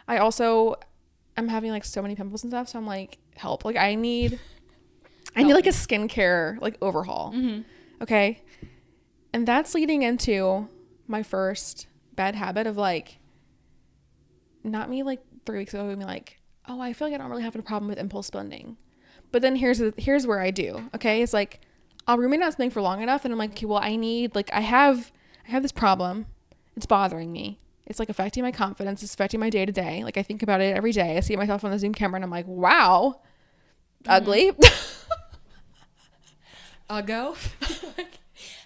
I also am having like so many pimples and stuff. So I'm like, help. Like I need like a skincare like overhaul. Okay. And that's leading into my first bad habit of like, not me like 3 weeks ago, me like, oh, I feel like I don't really have a problem with impulse spending. But then here's where I do. Okay. It's like, I'll ruminate on something for long enough and I'm like, okay, well, I need, like, I have this problem. It's bothering me. It's like affecting my confidence. It's affecting my day to day. Like I think about it every day. I see myself on the Zoom camera and I'm like, wow, ugly. Uggo.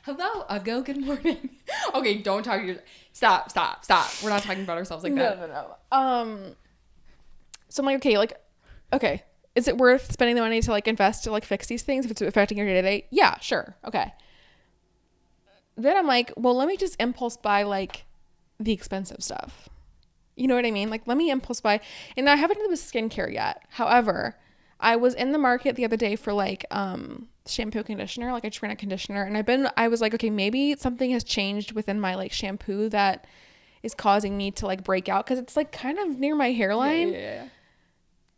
Hello, Uggo. Good morning. Okay, don't talk to your. Stop. We're not talking about ourselves like that. No. So I'm like, okay, is it worth spending the money to like invest to like fix these things if it's affecting your day to day? Yeah, sure. Okay. Then I'm like, well, let me just impulse buy like the expensive stuff. You know what I mean? Like, let me impulse buy. And I haven't done with skincare yet. However, I was in the market the other day for like shampoo conditioner. Like I just ran a conditioner and I was like, okay, maybe something has changed within my like shampoo that is causing me to like break out because it's like kind of near my hairline. Yeah.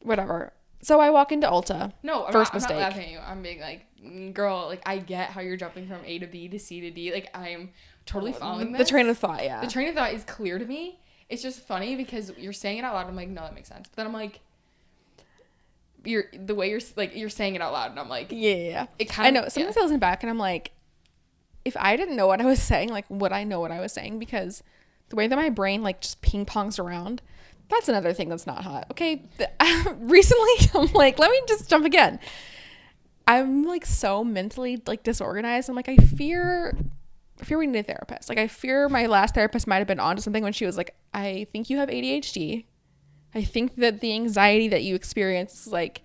Whatever. So I walk into Ulta. No, I'm First not mistake. laughing at you. I'm being like, girl, like, I get how you're jumping from A to B to C to D. Like, I'm totally following this. The train of thought, yeah. The train of thought is clear to me. It's just funny because you're saying it out loud. I'm like, no, that makes sense. But then I'm like, the way you're saying it out loud, and I'm like, yeah. It kind of, I know. Sometimes I listen back and I'm like, if I didn't know what I was saying, like, would I know what I was saying? Because the way that my brain like just ping pongs around, that's another thing that's not hot. Okay. Recently, I'm like, let me just jump again. I'm like so mentally like disorganized. I'm like, I fear we need a therapist. Like, I fear my last therapist might have been onto something when she was like, I think you have ADHD. I think that the anxiety that you experience is like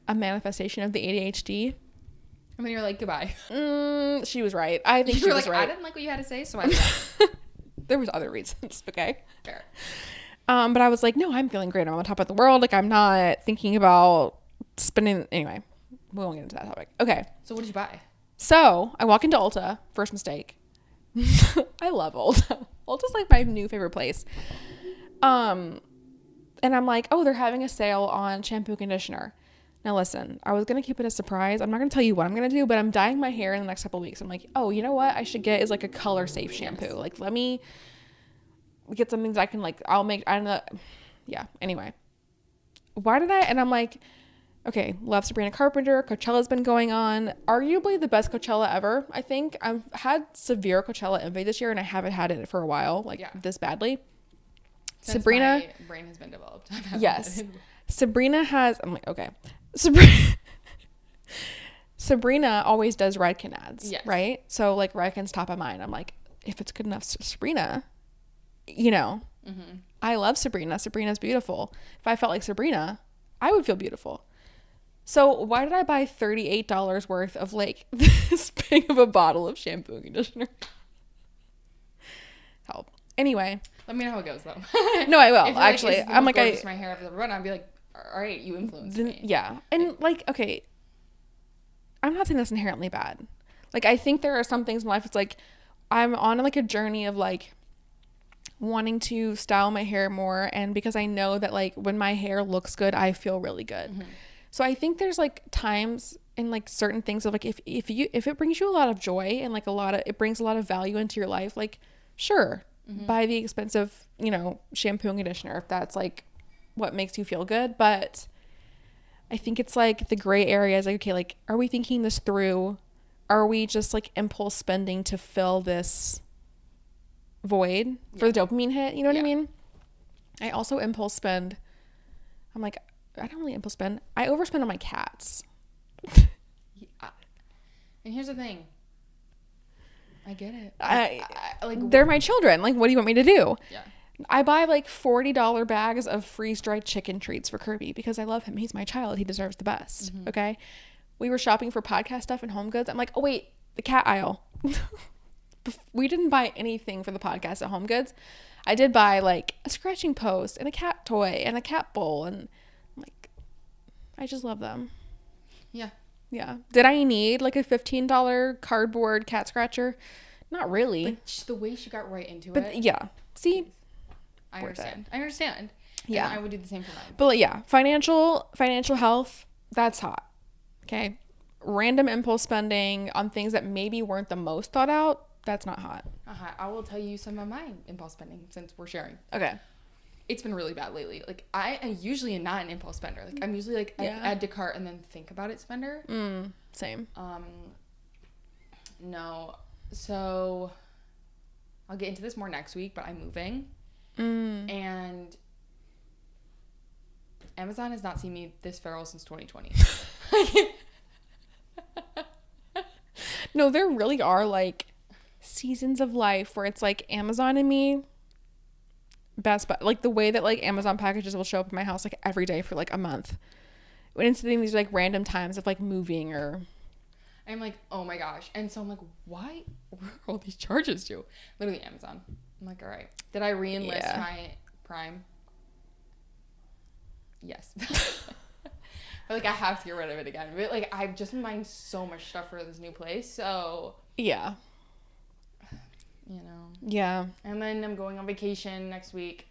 a manifestation of the ADHD. And then you're like, goodbye. She was right. I think she was right. I didn't like what you had to say, so I left. There was other reasons. Okay. Fair. But I was like, no, I'm feeling great. I'm on top of the world. Like, I'm not thinking about spending. Anyway, we won't get into that topic. Okay. So what did you buy? So I walk into Ulta. First mistake. I love Ulta. Ulta's like my new favorite place. And I'm like, oh, they're having a sale on shampoo conditioner. Now listen, I was going to keep it a surprise. I'm not going to tell you what I'm going to do, but I'm dyeing my hair in the next couple of weeks. I'm like, oh, you know what I should get is like a color safe shampoo. Yes. Like, let me get something that I can like, I don't know. Yeah. Anyway, and I'm like, okay, love Sabrina Carpenter. Coachella's been going on. Arguably the best Coachella ever, I think. I've had severe Coachella envy this year, and I haven't had it for a while, like this badly. Since Sabrina. My brain has been developed. Yes. Sabrina has, I'm like, okay. Sabrina always does Redken ads, yes. Right? So, like, Redken's top of mind. I'm like, if it's good enough for Sabrina, you know, I love Sabrina. Sabrina's beautiful. If I felt like Sabrina, I would feel beautiful. So why did I buy $38 worth of like this big of a bottle of shampoo and conditioner? Help. Anyway. Let me know how it goes though. No, I will. Actually, like, I'm like, my hair I've ever run. I'd be like, all right, you influenced me. Yeah. And like, okay, I'm not saying that's inherently bad. Like, I think there are some things in life. It's like, I'm on like a journey of like wanting to style my hair more. And because I know that like when my hair looks good, I feel really good. Mm-hmm. So I think there's like times in like certain things of like, if it brings you a lot of joy and like it brings a lot of value into your life, like sure, buy the expensive, you know, shampoo and conditioner if that's like what makes you feel good. But I think it's like the gray area is like, okay, like, are we thinking this through? Are we just like impulse spending to fill this void for the dopamine hit? You know what I mean? I also impulse spend. I'm like, I don't really impulse spend. I overspend on my cats. And here's the thing. I get it. Like they're my children. Like, what do you want me to do? Yeah. I buy like $40 bags of freeze-dried chicken treats for Kirby because I love him. He's my child. He deserves the best. Mm-hmm. Okay. We were shopping for podcast stuff and home goods. I'm like, oh wait, the cat aisle. We didn't buy anything for the podcast at Home Goods. I did buy like a scratching post and a cat toy and a cat bowl, and I'm like, I just love them. Yeah. Yeah. Did I need like a $15 cardboard cat scratcher? Not really. But the way she got right into it. Yeah. See? I understand. Yeah. And I would do the same for mine. But like, yeah, financial health, that's hot. Okay. Random impulse spending on things that maybe weren't the most thought out, that's not hot. I will tell you some of my impulse spending since we're sharing. Okay. It's been really bad lately. Like, I am usually not an impulse spender. Like, I'm usually like add to cart and then think about it spender. Same. No. So I'll get into this more next week, but I'm moving. And Amazon has not seen me this feral since 2020. No, there really are like seasons of life where it's like Amazon and me best, but like the way that like Amazon packages will show up in my house like every day for like a month, when it's these like random times of like moving or I'm like, oh my gosh. And so I'm like, why were all these charges due? Literally Amazon. I'm like, all right, did I re-enlist my Prime? Yes. But like I have to get rid of it again. But like I've just been buying so much stuff for this new place, so yeah, you know. Yeah. And then I'm going on vacation next week,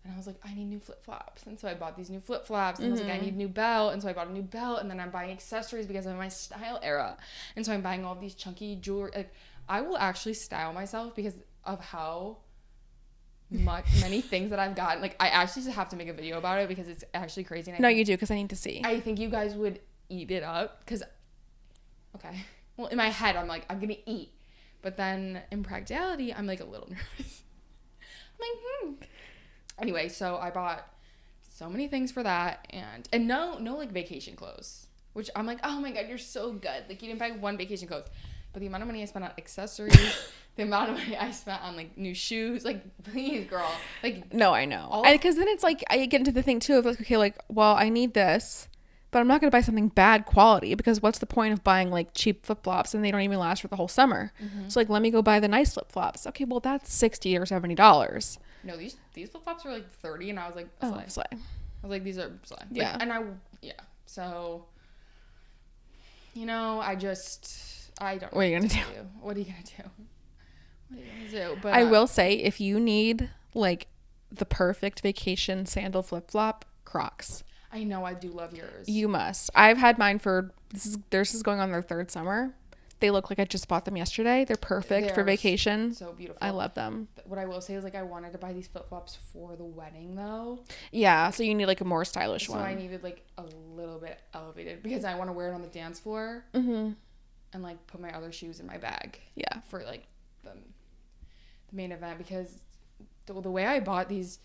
And I was like, I need new flip-flops. And so I bought these new flip-flops. And I was like, I need a new belt. And so I bought a new belt. And then I'm buying accessories because I'm in my style era. And so I'm buying all these chunky jewelry. Like, I will actually style myself because of how many things that I've gotten. Like, I actually just have to make a video about it because it's actually crazy. And No, you do, because I need to see. I think you guys would eat it up because, okay. Well, in my head, I'm like, I'm going to eat. But then in practicality, I'm like a little nervous. I'm like, Anyway, so I bought so many things for that, and no like vacation clothes, which I'm like, oh my god, you're so good. Like, you didn't buy one vacation clothes, but the amount of money I spent on accessories, the amount of money I spent on like new shoes, like, please, girl, like. No, I know, because then it's like I get into the thing too of like, okay, like, well, I need this, but I'm not gonna buy something bad quality, because what's the point of buying like cheap flip flops and they don't even last for the whole summer? So like, let me go buy the nice flip flops. Okay, well, that's $60 or $70. No, these flip flops were like 30, and I was like, slay. I was like, these are slay. Yeah. Like, and so, I don't. What are you gonna do? What are you gonna do? What are you gonna do? But I will say, if you need like the perfect vacation sandal flip flop, Crocs. I know, I do love yours. You must. I've had mine for this is going on their third summer. They look like I just bought them yesterday. They're perfect for vacation. So beautiful. I love them. What I will say is, like, I wanted to buy these flip-flops for the wedding, though. Yeah, so you need like a more stylish one. So I needed like a little bit elevated because I want to wear it on the dance floor. Mm-hmm. And like put my other shoes in my bag. Yeah. For like the main event, because the way I bought these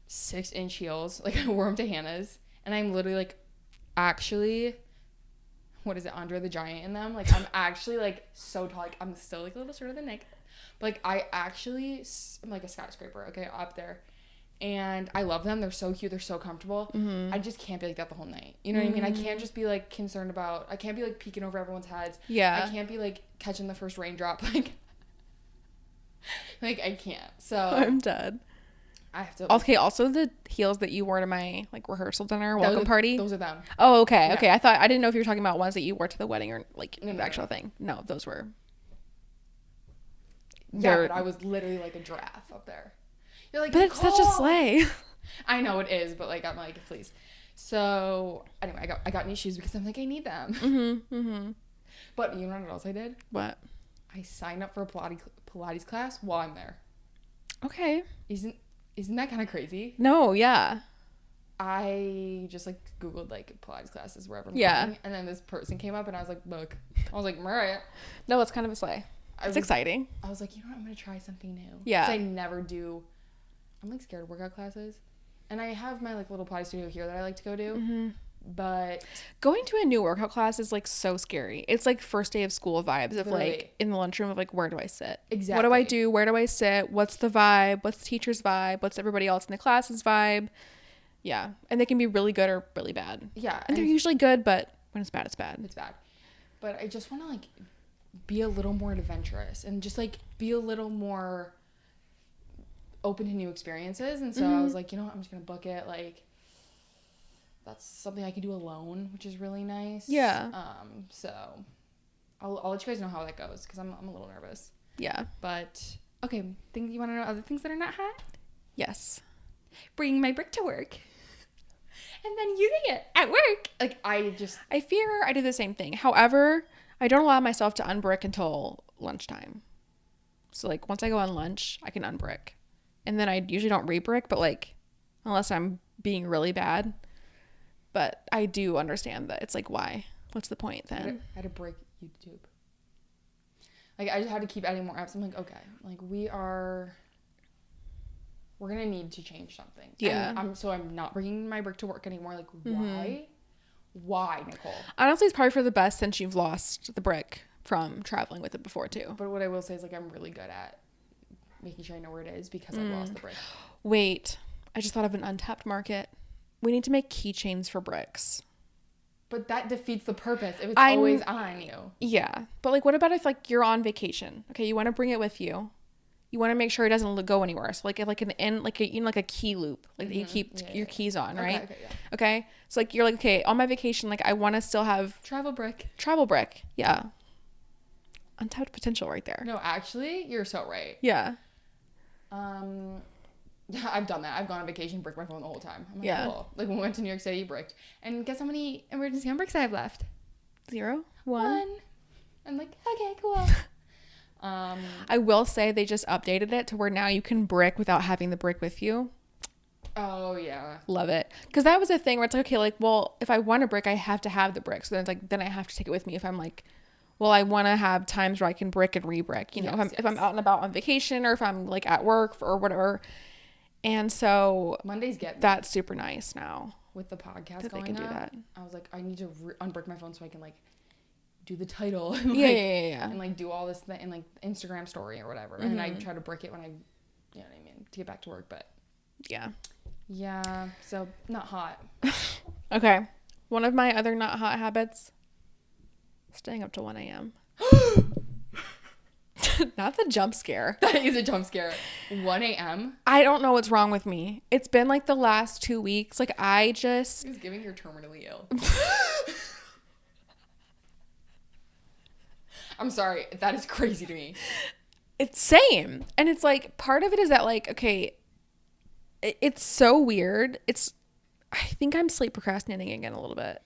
6-inch heels, like, I wore them to Hannah's, and I'm literally like, actually, what is it, Andre the Giant in them? Like, I'm actually like so tall. Like, I'm still like a little shorter than Nick, but like, I actually am like a skyscraper, okay, up there. And I love them. They're so cute. They're so comfortable. I just can't be like that the whole night. You know what I mean? I can't just be like concerned about, I can't be like peeking over everyone's heads. Yeah. I can't be like catching the first raindrop. Like I can't. So I'm dead. I have to. Okay, also the heels that you wore to my like rehearsal dinner, welcome party. Those are them. Oh, okay. Yeah. Okay. I didn't know if you were talking about ones that you wore to the wedding or like No, the actual thing. No, those were. Yeah, but I was literally like a giraffe up there. You're like, but it's such a sleigh. I know it is, but like, I'm like, please. So anyway, I got new shoes because I'm like, I need them. But you know what else I did? What? I signed up for a Pilates class while I'm there. Okay. Isn't that kind of crazy? No, yeah. I just like Googled like Pilates classes wherever I'm going, and then this person came up and I was like, look. I was like, Mariah. No, it's kind of a sleigh. It's exciting. I was like, you know what? I'm going to try something new. Yeah. 'Cause I never do. I'm like scared of workout classes. And I have my like little Pilates studio here that I like to go to. But going to a new workout class is like so scary. It's like first day of school vibes of like in the lunchroom of like, where do I sit? Exactly. What do I do? Where do I sit? What's the vibe? What's the teacher's vibe? What's everybody else in the class's vibe? Yeah. And they can be really good or really bad. Yeah. And they're usually good, but when it's bad, it's bad. It's bad. But I just want to like be a little more adventurous and just like be a little more open to new experiences. And so I was like, you know what? I'm just going to book it. Like, that's something I can do alone, which is really nice. Yeah. So I'll let you guys know how that goes because I'm a little nervous. Yeah. But okay, you want to know other things that are not hot? Yes. Bringing my brick to work and then using it at work. Like I fear I do the same thing. However, I don't allow myself to unbrick until lunchtime. So like once I go on lunch, I can unbrick, and then I usually don't re-brick, but like unless I'm being really bad. But I do understand that it's like, why? What's the point then? I had to break YouTube. Like, I just had to keep adding more apps. I'm like, okay, like we're gonna need to change something. Yeah. And I'm not bringing my brick to work anymore. Like, why? Why, Nicole? Honestly, it's probably for the best since you've lost the brick from traveling with it before too. But what I will say is like I'm really good at making sure I know where it is because I lost the brick. Wait, I just thought of an untapped market. We need to make keychains for bricks. But that defeats the purpose if it's always on you. Yeah. But like, what about if like you're on vacation? Okay, you want to bring it with you. You want to make sure it doesn't go anywhere. So like a key loop, like that you keep your keys on, right? Okay, yeah. Okay. So like you're like, okay, on my vacation, like I want to still have Travel brick. Yeah. Untapped potential right there. No, actually, you're so right. Yeah. I've done that. I've gone on vacation, bricked my phone the whole time. I'm like, Yeah. cool. Like when we went to New York City, bricked. And guess how many emergency handbrakes I have left? 0, 1. I'm like, okay, cool. I will say they just updated it to where now you can brick without having the brick with you. Oh yeah. Love it. Because that was a thing where it's like, okay, like, well, if I want a brick, I have to have the brick. So then it's like, then I have to take it with me if I'm like, well, I want to have times where I can brick and re-brick, you know, if I'm out and about on vacation or if I'm like at work or whatever. And so Mondays get me. That's super nice now. With the podcast that going they can up, do that. I was like, I need to unbrick my phone so I can like do the title. And, yeah. And like do all this thing and like Instagram story or whatever. Mm-hmm. And I try to brick it when I, you know what I mean, to get back to work. But yeah, so not hot. Okay. One of my other not hot habits, staying up till 1 a.m. Not the jump scare. That is a jump scare. 1 a.m. I don't know what's wrong with me. It's been like the last 2 weeks. Like I just. It's giving you're terminally ill. I'm sorry. That is crazy to me. It's same. And it's like part of it is that like, okay, it's so weird. I think I'm sleep procrastinating again a little bit.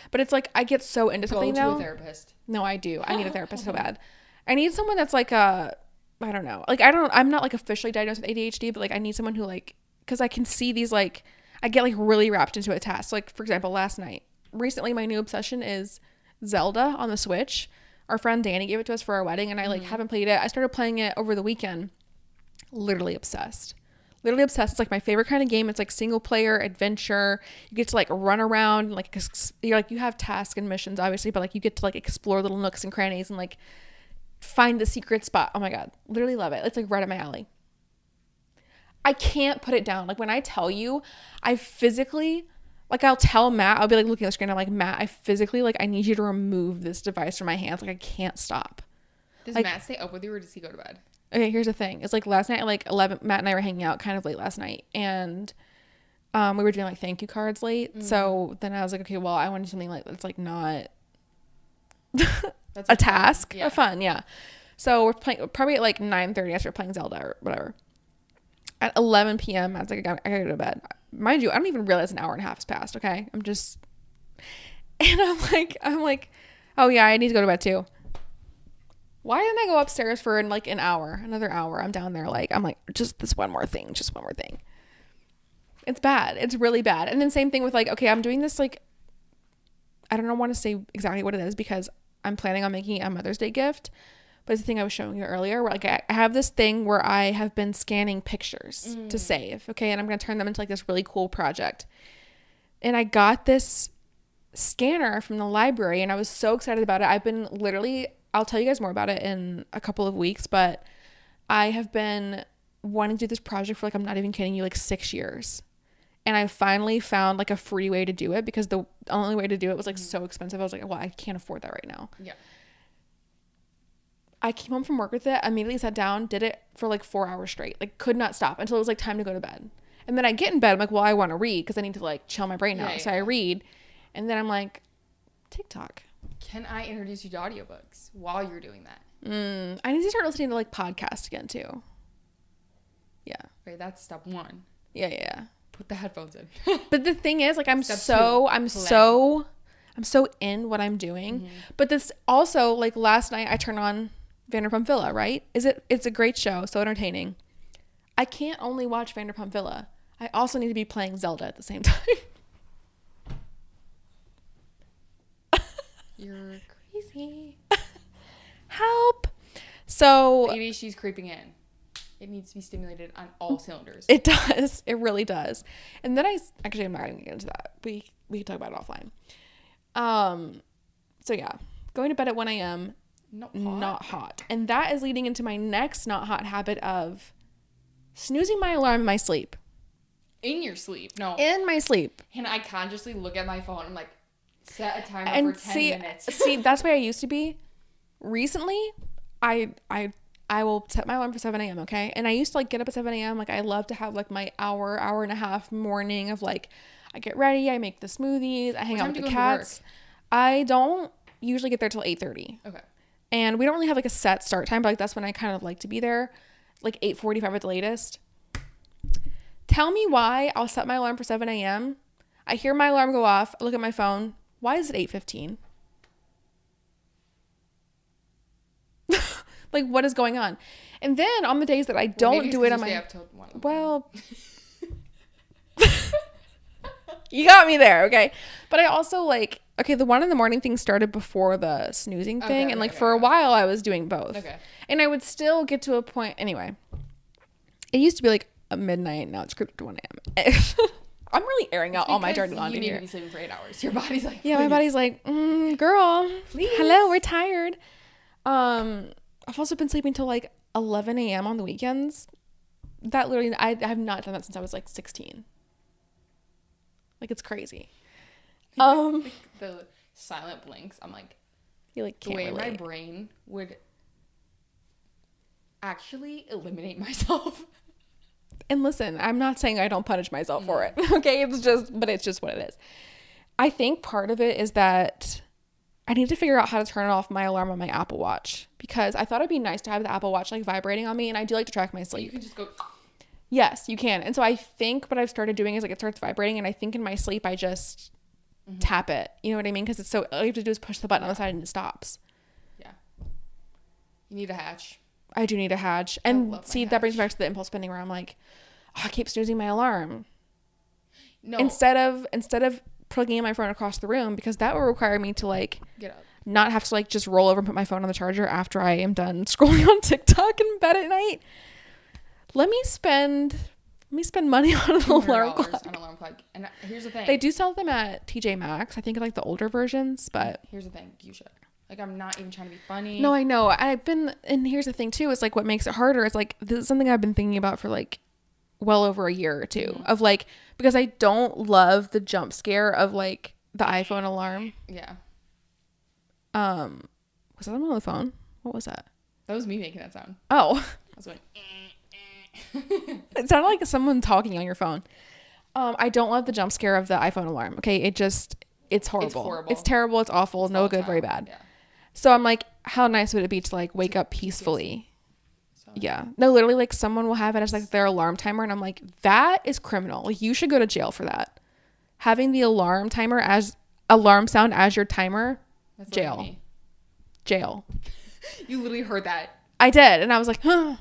But it's like I get so into something now. Go to a therapist. No, I do. I need a therapist so bad. I need someone that's like I don't know. Like I'm not like officially diagnosed with ADHD, but like I need someone who like, because I can see these like, I get like really wrapped into a task. Like for example, last night, recently my new obsession is Zelda on the Switch. Our friend Danny gave it to us for our wedding and I like haven't played it. I started playing it over the weekend. Literally obsessed. It's like my favorite kind of game. It's like single player adventure. You get to like run around and like you're like, you have tasks and missions obviously, but like you get to like explore little nooks and crannies and like find the secret spot. Oh my God. Literally love it. It's like right up my alley. I can't put it down. Like when I tell you, I physically, like I'll tell Matt, I'll be like looking at the screen. I'm like, Matt, I physically like, I need you to remove this device from my hands. Like I can't stop. Does like, Matt stay up with you or does he go to bed? Okay, here's the thing. It's like last night at like 11, Matt and I were hanging out kind of late last night. And we were doing like thank you cards late. So then I was like, okay, well, I want to do something like that's like not that's a task. Yeah. Fun, yeah. So we're playing probably at like 9:30 after playing Zelda or whatever. At 11 p.m., I was like, I gotta go to bed. Mind you, I don't even realize an hour and a half has passed, okay? I'm like, oh yeah, I need to go to bed too. Why didn't I go upstairs for like another hour? I'm down there I'm like, just one more thing. It's bad. It's really bad. And then same thing with like, okay, I'm doing this like, I don't want to say exactly what it is because I'm planning on making a Mother's Day gift. But it's the thing I was showing you earlier where like I have this thing where I have been scanning pictures to save. Okay. And I'm going to turn them into like this really cool project. And I got this scanner from the library and I was so excited about it. I've been literally, I'll tell you guys more about it in a couple of weeks, but I have been wanting to do this project for like, I'm not even kidding you, like 6 years. And I finally found like a free way to do it because the only way to do it was like so expensive. I was like, well, I can't afford that right now. Yeah. I came home from work with it, immediately sat down, did it for like 4 hours straight, like could not stop until it was like time to go to bed. And then I get in bed, I'm like, well, I want to read because I need to like chill my brain out. So I read and then I'm like, TikTok. Can I introduce you to audiobooks while you're doing that? I need to start listening to like podcasts again too. Yeah. Right, that's step one. Yeah. Put the headphones in. But the thing is, like, I'm so in what I'm doing. Mm-hmm. But this also, like, last night I turned on Vanderpump Villa, right? It's a great show, so entertaining. I can't only watch Vanderpump Villa. I also need to be playing Zelda at the same time. You're crazy. Help. So maybe she's creeping in. It needs to be stimulated on all cylinders. It does. It really does. And then I'm not going to get into that. We can talk about it offline. So yeah, going to bed at 1 a.m. Not hot. And that is leading into my next not hot habit of snoozing my alarm in my sleep. In your sleep? No. In my sleep. And I consciously look at my phone. I'm like, set a timer for 10 minutes. See, that's where I used to be. Recently, I will set my alarm for 7 a.m. Okay. And I used to like get up at 7 a.m. Like I love to have like my hour and a half morning of like, I get ready, I make the smoothies, I hang out with the cats. I don't usually get there till 8:30. Okay. And we don't really have like a set start time, but like that's when I kind of like to be there, like 8:45 at the latest. Tell me why I'll set my alarm for 7 a.m. I hear my alarm go off. I look at my phone. Why is it 8:15? Like, what is going on? And then on the days that I don't do it on my... Well... You got me there, okay? But I also, like... Okay, the 1 in the morning thing started before the snoozing thing. And, like, for a while, I was doing both. Okay. And I would still get to a point... Anyway. It used to be, like, a midnight. Now it's creeped to 1 a.m. I'm really airing out all my dirty laundry here. You need to be sleeping for 8 hours. Your body's like... Yeah, my body's like, girl, please. Hello, we're tired. I've also been sleeping till, like, 11 a.m. on the weekends. That literally... I have not done that since I was, like, 16. Like, it's crazy. The silent blinks, I'm like... You, like, can't the way relate. my brain would actually eliminate myself. And listen, I'm not saying I don't punish myself for it. Okay, it's just what it is. I think part of it is that I need to figure out how to turn off my alarm on my Apple Watch, because I thought it'd be nice to have the Apple Watch like vibrating on me, and I do like to track my sleep. You can just go... Yes, you can. And so I think what I've started doing is, like, it starts vibrating, and I think in my sleep I just tap it. You know what I mean? Because it's so... All you have to do is push the button on the side and it stops. Yeah. You need a hatch. I do need a hatch. And see, that brings me back to the impulse spending, where I'm like, oh, I keep snoozing my alarm. No. Instead of plugging in my phone across the room, because that will require me to, like, get up, not have to, like, just roll over and put my phone on the charger after I am done scrolling on TikTok in bed at night. Let me spend money on an alarm clock. On alarm clock. And here's the thing. They do sell them at TJ Maxx. I think like the older versions, but here's the thing. You should. Like, I'm not even trying to be funny. No, I know. And here's the thing too, is like what makes it harder is like, this is something I've been thinking about for like well over a year or two, of like, because I don't love the jump scare of like the iPhone alarm. Yeah. Was that someone on the phone? What was that? That was me making that sound. Oh. I was going... It sounded like someone talking on your phone. I don't love the jump scare of the iPhone alarm. Okay, it's horrible. It's horrible. It's terrible. It's awful. It's no good. Very bad. Yeah. So I'm like, how nice would it be to like wake up peacefully? Yeah. No, literally, like someone will have it as like their alarm timer, and I'm like, that is criminal. Like, you should go to jail for that. Having the alarm timer as alarm sound as your timer. That's jail. Jail. You literally heard that. I did, and I was like, huh.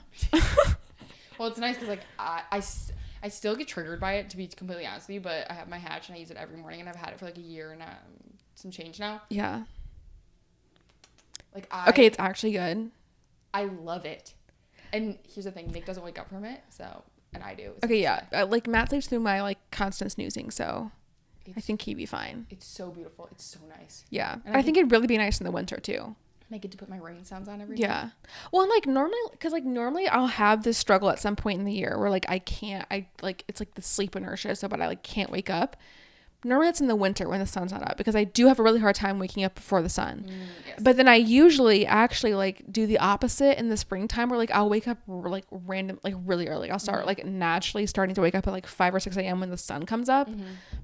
Well, it's nice because, like, I still get triggered by it, to be completely honest with you, but I have my hatch, and I use it every morning, and I've had it for, like, a year and some change now. Yeah. Like, okay, it's actually good. I love it. And here's the thing. Nick doesn't wake up from it, so... And I do. Okay, yeah. Like, Matt sleeps through my, like, constant snoozing, so... I think he'd be fine. It's so beautiful. It's so nice. Yeah. And I think it'd really be nice in the winter, too. And I get to put my rain sounds on every day. Yeah. Well, and like normally I'll have this struggle at some point in the year where like it's like the sleep inertia, but I like can't wake up. Normally it's in the winter when the sun's not up, because I do have a really hard time waking up before the sun. Yes. But then I usually actually like do the opposite in the springtime, where like I'll wake up like random, like really early. I'll start like naturally starting to wake up at like 5 or 6 a.m. when the sun comes up,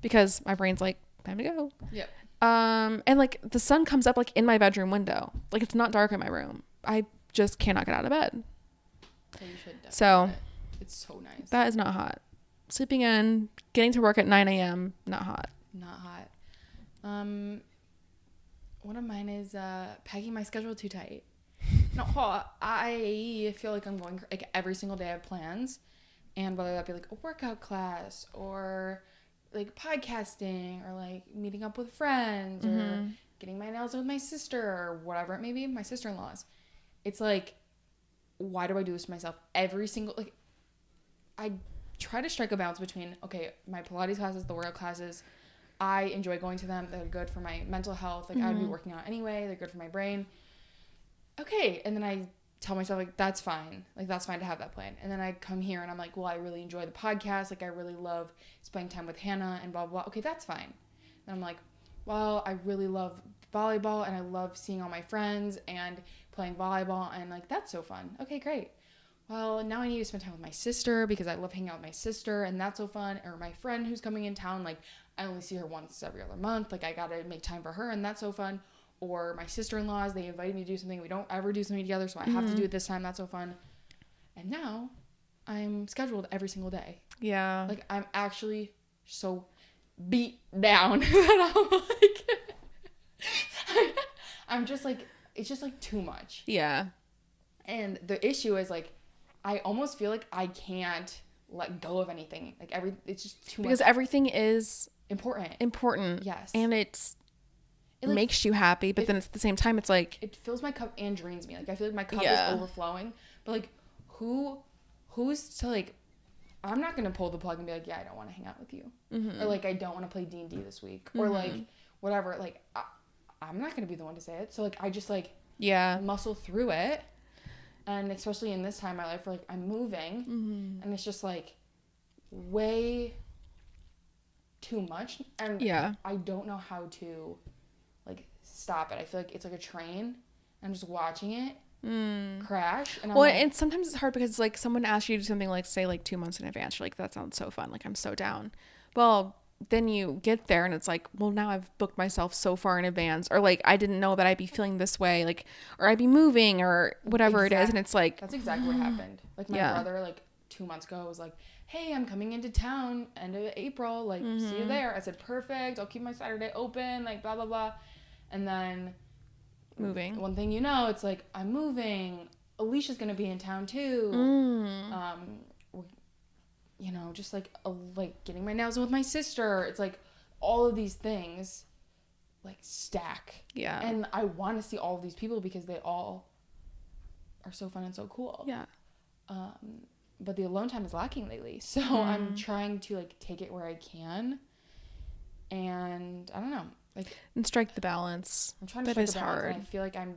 because my brain's like, time to go. Yep. And like the sun comes up like in my bedroom window. Like, it's not dark in my room. I just cannot get out of bed. So you should definitely. So it's so nice. That is not hot. Sleeping in, getting to work at 9 a.m. not hot. Not hot. One of mine is packing my schedule too tight. Not hot. I feel like I'm going like every single day I have plans, and whether that be like a workout class or like podcasting or like meeting up with friends or getting my nails done with my sister or whatever it may be, my sister-in-law's. It's like, why do I do this to myself every single, like, I try to strike a balance between, okay, my Pilates classes, the workout classes, I enjoy going to them. They're good for my mental health. Like, I'd be working out anyway. They're good for my brain. Okay. And then I tell myself, like, that's fine. Like, that's fine to have that plan. And then I come here and I'm like, well, I really enjoy the podcast. Like, I really love spending time with Hannah and blah, blah, blah. Okay, that's fine. And I'm like, well, I really love volleyball and I love seeing all my friends and playing volleyball. And, like, that's so fun. Okay, great. Well, now I need to spend time with my sister because I love hanging out with my sister and that's so fun. Or my friend who's coming in town, like, I only see her once every other month. Like, I got to make time for her and that's so fun. Or my sister-in-laws, they invited me to do something. We don't ever do something together, so I have to do it this time. That's so fun. And now I'm scheduled every single day. Yeah. Like, I'm actually so beat down that I'm like, I'm just like, it's just like too much. Yeah. And the issue is like, I almost feel like I can't let go of anything. Like it's just too much. Because everything is important. Yes. And it makes you happy, but then at the same time, it's like, it fills my cup and drains me. Like, I feel like my cup is overflowing, but like, who's to like, I'm not gonna pull the plug and be like, yeah, I don't want to hang out with you, or like, I don't want to play D&D this week, or like whatever. Like, I'm not gonna be the one to say it. So like, I just like muscle through it. And especially in this time in my life where, like, I'm moving, and it's just, like, way too much. And I don't know how to, like, stop it. I feel like it's like a train. I'm just watching it crash. And and sometimes it's hard because, like, someone asks you to do something, like, say, like, 2 months in advance. You're like, that sounds so fun. Like, I'm so down. Well, then you get there and it's like, well, now I've booked myself so far in advance, or like, I didn't know that I'd be feeling this way, like, or I'd be moving or whatever it is. And it's like, that's exactly what happened. Like, my brother, like 2 months ago, was like, hey, I'm coming into town end of April, like, see you there. I said, perfect, I'll keep my Saturday open, like, blah blah blah. And then moving, one thing, you know, it's like, I'm moving, Alicia's gonna be in town too. You know, just like getting my nails done with my sister. It's like all of these things like stack. Yeah. And I want to see all of these people because they all are so fun and so cool. Yeah. But the alone time is lacking lately. So I'm trying to like take it where I can. And I don't know. Like, and strike the balance. I'm trying to strike the balance. Hard. And I feel like I'm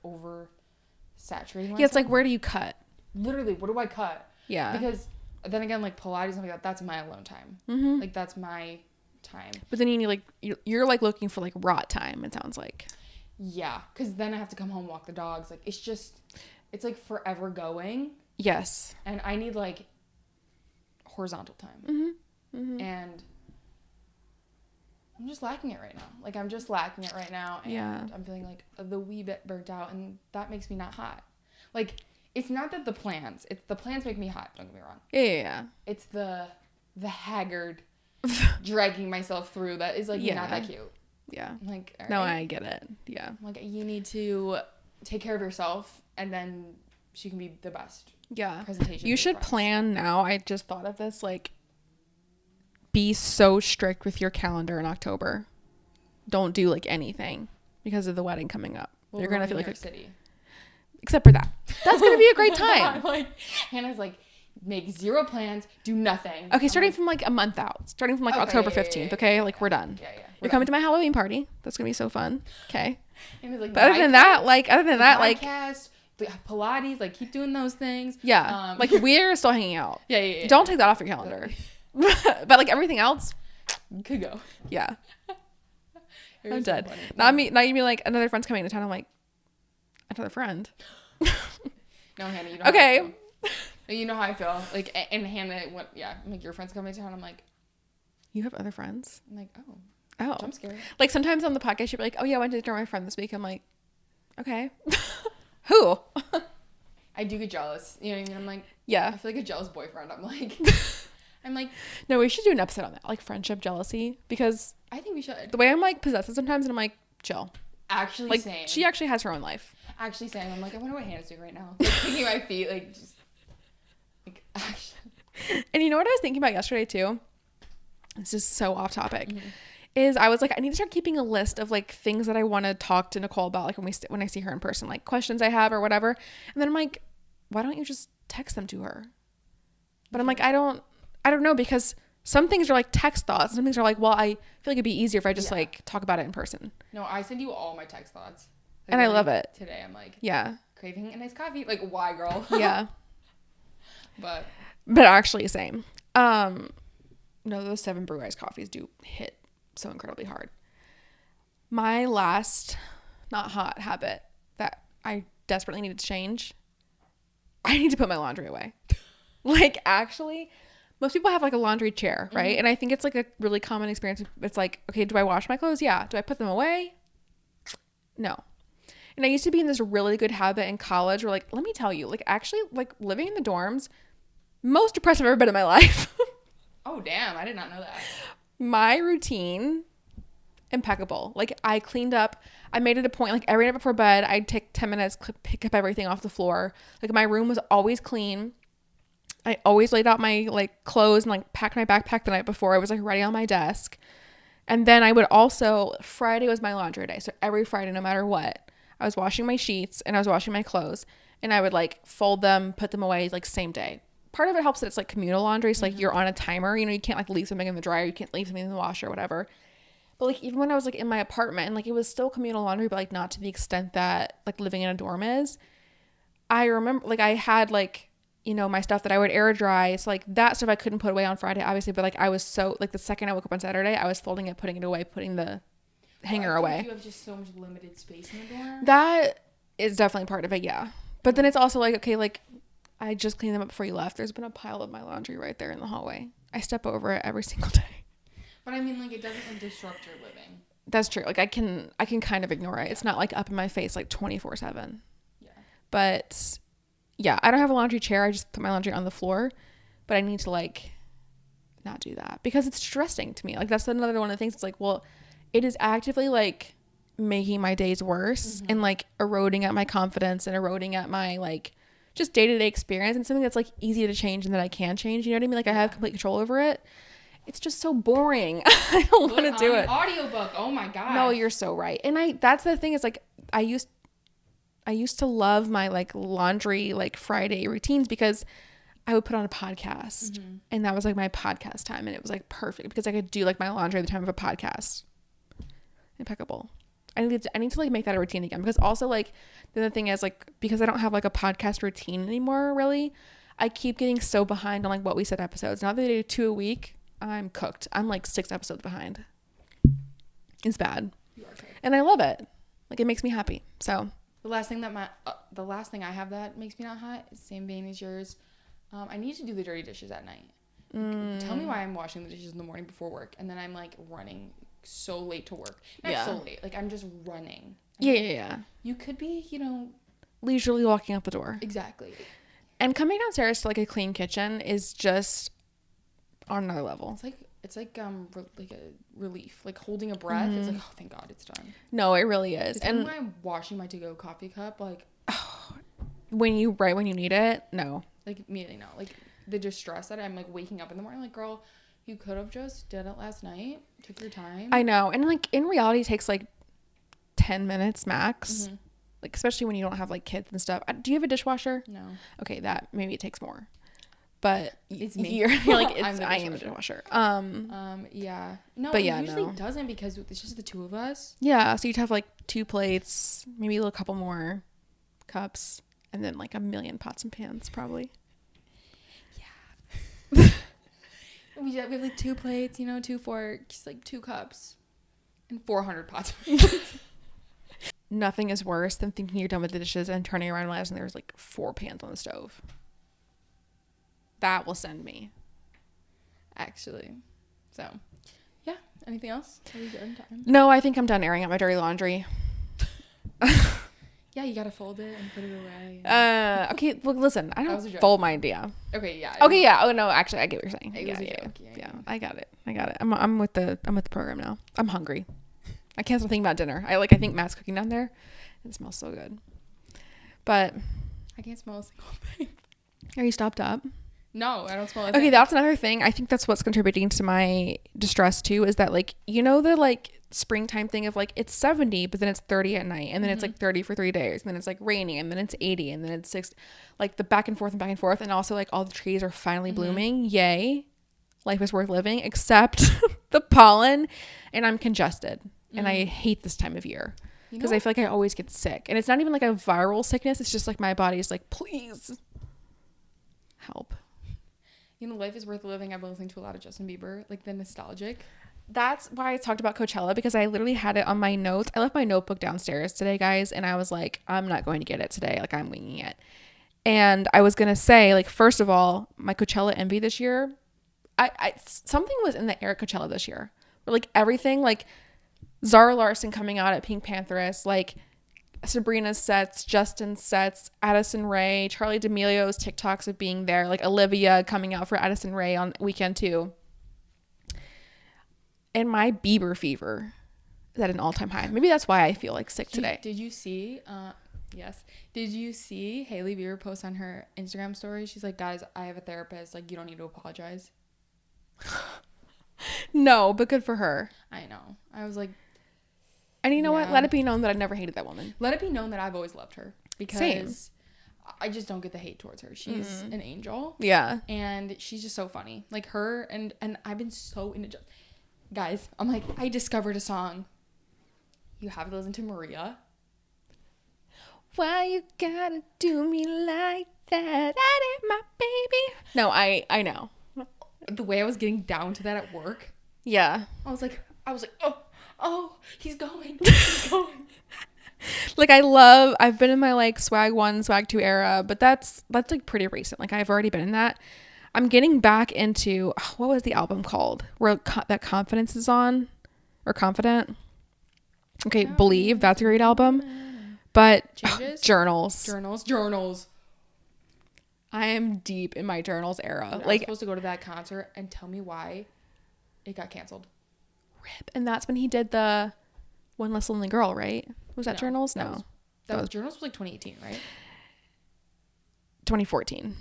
over saturating myself. Yeah, it's like, where do you cut? Literally, what do I cut? Yeah. Because then again, like Pilates and like that, that's my alone time. Like, that's my time. But then you need, like, you're like looking for like rot time, it sounds like. Yeah, because then I have to come home, walk the dogs. Like, it's like forever going. Yes. And I need like horizontal time. And I'm just lacking it right now. Like, I'm just lacking it right now. And I'm feeling like the wee bit burnt out, and that makes me not hot. Like, it's not that the plans make me hot, don't get me wrong. Yeah. It's the haggard dragging myself through that is like not that cute. Yeah. I'm like, all right. No, I get it. Yeah. I'm like, you need to take care of yourself, and then she can be the best. Yeah. Presentation. You should plan now. I just thought of this, like, be so strict with your calendar in October. Don't do like anything because of the wedding coming up. Well, you're gonna feel like city. Except for that. That's gonna be a great time. Like, Hannah's like, make zero plans, do nothing. Okay, starting from like a month out. Starting from like October 15th, okay? Like, we're done. Yeah. You're coming to my Halloween party. That's gonna be so fun. Okay. Hannah's like, but other than that, like Pilates, like, keep doing those things. Yeah. Like, we're still hanging out. Yeah. Don't take that off your calendar. But like everything else, could go. Yeah. I'm so dead. Funny. Now you mean like another friend's coming to town. I'm like, another friend. No, Hannah, you know. Okay. You know how I feel. Like, and Hannah, I'm like, your friend's coming to town. I'm like, you have other friends? I'm like, oh, I'm scared. Like, sometimes on the podcast you'll be like, oh yeah, I went to dinner with my friend this week. I'm like, okay. Who? I do get jealous. You know what I mean? I'm like, yeah. I feel like a jealous boyfriend. I'm like, no, we should do an episode on that, like friendship jealousy, because I think we should. The way I'm like possessive sometimes, and I'm like, chill. Actually, like, same. She actually has her own life. Actually, same. I'm like, I wonder what Hannah's doing right now. Like, kicking my feet, like, just like, actually. And you know what I was thinking about yesterday too? This is so off topic. Is I was like, I need to start keeping a list of like things that I want to talk to Nicole about, like when I see her in person, like questions I have or whatever. And then I'm like, why don't you just text them to her? But I'm like, I don't know, because some things are like text thoughts. Some things are like, well, I feel like it'd be easier if I just like talk about it in person. No, I send you all my text thoughts. Like, and I love it. Today I'm like, yeah, craving a nice coffee. Like, why, girl? Yeah. But actually same. No, those 7 Brew Ice coffees do hit so incredibly hard. My last not hot habit that I desperately need to change, I need to put my laundry away. Like, actually, most people have like a laundry chair, right? And I think it's like a really common experience. It's like, okay, do I wash my clothes? Yeah. Do I put them away? No. And I used to be in this really good habit in college where, like, let me tell you, like, actually, like, living in the dorms, most depressed I've ever been in my life. Oh, damn. I did not know that. My routine, impeccable. Like, I cleaned up. I made it a point, like, every night before bed, I'd take 10 minutes, pick up everything off the floor. Like, my room was always clean. I always laid out my, like, clothes and, like, packed my backpack the night before. I was, like, ready on my desk. And then I would also, Friday was my laundry day. So every Friday, no matter what, I was washing my sheets and I was washing my clothes. And I would, like, fold them, put them away, like, same day. Part of it helps that it's, like, communal laundry. So, like, you're on a timer. You know, you can't, like, leave something in the dryer. You can't leave something in the washer or whatever. But, like, even when I was, like, in my apartment, and, like, it was still communal laundry, but, like, not to the extent that, like, living in a dorm is. I remember, like, I had, like, you know, my stuff that I would air dry. So, like, that stuff I couldn't put away on Friday, obviously. But, like, I was so, like, the second I woke up on Saturday, I was folding it, putting it away, putting the hanger away. You have just so much limited space in the dorm. That is definitely part of it, yeah. But then it's also, like, okay, like, I just cleaned them up before you left. There's been a pile of my laundry right there in the hallway. I step over it every single day. But, I mean, like, it doesn't, like, disrupt your living. That's true. Like, I can kind of ignore it. It's not, like, up in my face, like, 24/7. Yeah. But yeah, I don't have a laundry chair. I just put my laundry on the floor, but I need to, like, not do that because it's stressing to me. Like, that's another one of the things. It's like, well, it is actively, like, making my days worse and, like, eroding at my confidence and eroding at my, like, just day-to-day experience, and something that's, like, easy to change and that I can change. You know what I mean? Like, I have complete control over it. It's just so boring. I don't want to do it. Audiobook. Oh my god. No, you're so right. And that's the thing is, like, I used to love my, like, laundry, like, Friday routines because I would put on a podcast and that was, like, my podcast time. And it was, like, perfect because I could do, like, my laundry at the time of a podcast. Impeccable. I need to like make that a routine again because also, like, the other thing is, like, because I don't have, like, a podcast routine anymore, really, I keep getting so behind on, like, what we said episodes. Now that I do 2 a week, I'm cooked. I'm, like, 6 episodes behind. It's bad. You are cooked. And I love it. Like, it makes me happy. So the last thing I have that makes me not hot is same vein as yours. I need to do the dirty dishes at night. Tell me why I'm washing the dishes in the morning before work, and then I'm, like, running so late to work. Not so late. Like, I'm just running. Yeah. You could be, you know, leisurely walking out the door. Exactly. And coming downstairs to, like, a clean kitchen is just on another level. It's like like a relief, like holding a breath. It's like, oh, thank God, it's done. No, it really is. And when I'm washing my to-go coffee cup, like, when you need it, no. Like, immediately no. Like, the distress that I'm, like, waking up in the morning, like, girl, you could have just did it last night. Took your time. I know. And, like, in reality, it takes, like, 10 minutes max. Like, especially when you don't have, like, kids and stuff. Do you have a dishwasher? No. Okay, that maybe it takes more. But it's me. You're like, I am the dishwasher. Yeah. No, but it yeah, usually doesn't because it's just the two of us. Yeah, so you'd have, like, 2 plates, maybe a little couple more cups, and then, like, a million pots and pans, probably. Yeah. we have, like, 2 plates, you know, 2 forks, like, 2 cups, and 400 pots. Nothing is worse than thinking you're done with the dishes and turning around and realizing there's, like, 4 pans on the stove. That will send me. Actually. So, yeah. Anything else? Are we good on time? No, I think I'm done airing out my dirty laundry. Yeah, you gotta fold it and put it away. Okay, look, listen, I don't fold my idea. Okay, yeah. Okay, yeah. Oh no, actually, I get what you're saying. It was a joke. Yeah, I got it. I'm with the program now. I'm hungry. I can't stop thinking about dinner. I think Matt's cooking down there. It smells so good. But I can't smell a single thing. Are you stopped up? No, I don't smell it. Okay, that's another thing. I think that's what's contributing to my distress too, is that, like, you know, the, like, springtime thing of, like, it's 70, but then it's 30 at night, and then it's, like, 30 for 3 days, and then it's, like, rainy, and then it's 80, and then it's 6, like, the back and forth, and also, like, all the trees are finally blooming. Yay. Life is worth living, except the pollen, and I'm congested, and I hate this time of year. Because I feel like I always get sick. And it's not even, like, a viral sickness. It's just, like, my body's like, please help. You know, life is worth living. I've been listening to a lot of Justin Bieber, like, the nostalgic. That's why I talked about Coachella, because I literally had it on my notes. I left my notebook downstairs today, guys, and I was like, I'm not going to get it today. Like, I'm winging it. And I was going to say, like, first of all, my Coachella envy this year, something was in the air at Coachella this year. Where, like, everything, like, Zara Larsson coming out at Pink Pantheress, like, Sabrina's sets, Justin's sets, Addison Rae, Charlie D'Amelio's TikToks of being there, like, Olivia coming out for Addison Rae on weekend 2. and my Bieber fever is at an all-time high. Maybe that's why I feel like sick today. Did you see? Yes. Did you see Hailey Bieber post on her Instagram story? She's like, guys, I have a therapist. Like, you don't need to apologize. No, but good for her. I know. I was like, and you know what? Let it be known that I've never hated that woman. Let it be known that I've always loved her because Same. I just don't get the hate towards her. She's an angel. Yeah. And she's just so funny. Like her and I've been so into guys, I'm like, I discovered a song. You have to listen to Maria. Why you gotta do me like that? That ain't my baby. No, I know. The way I was getting down to that at work. Yeah. I was like, oh, he's going. He's going. Like I've been in my like swag 1, swag 2 era, but that's like pretty recent. Like I've already been in that. I'm getting back into, what was the album called? Where that Confidence is on, or Confident. Okay, Believe, that's a great album. But Journals. I am deep in my Journals era. Dude, like I was supposed to go to that concert and tell me why it got canceled. Rip. And that's when he did the One Less Lonely Girl, right? Was that Journals? No. That was Journals was like 2018, right? 2014.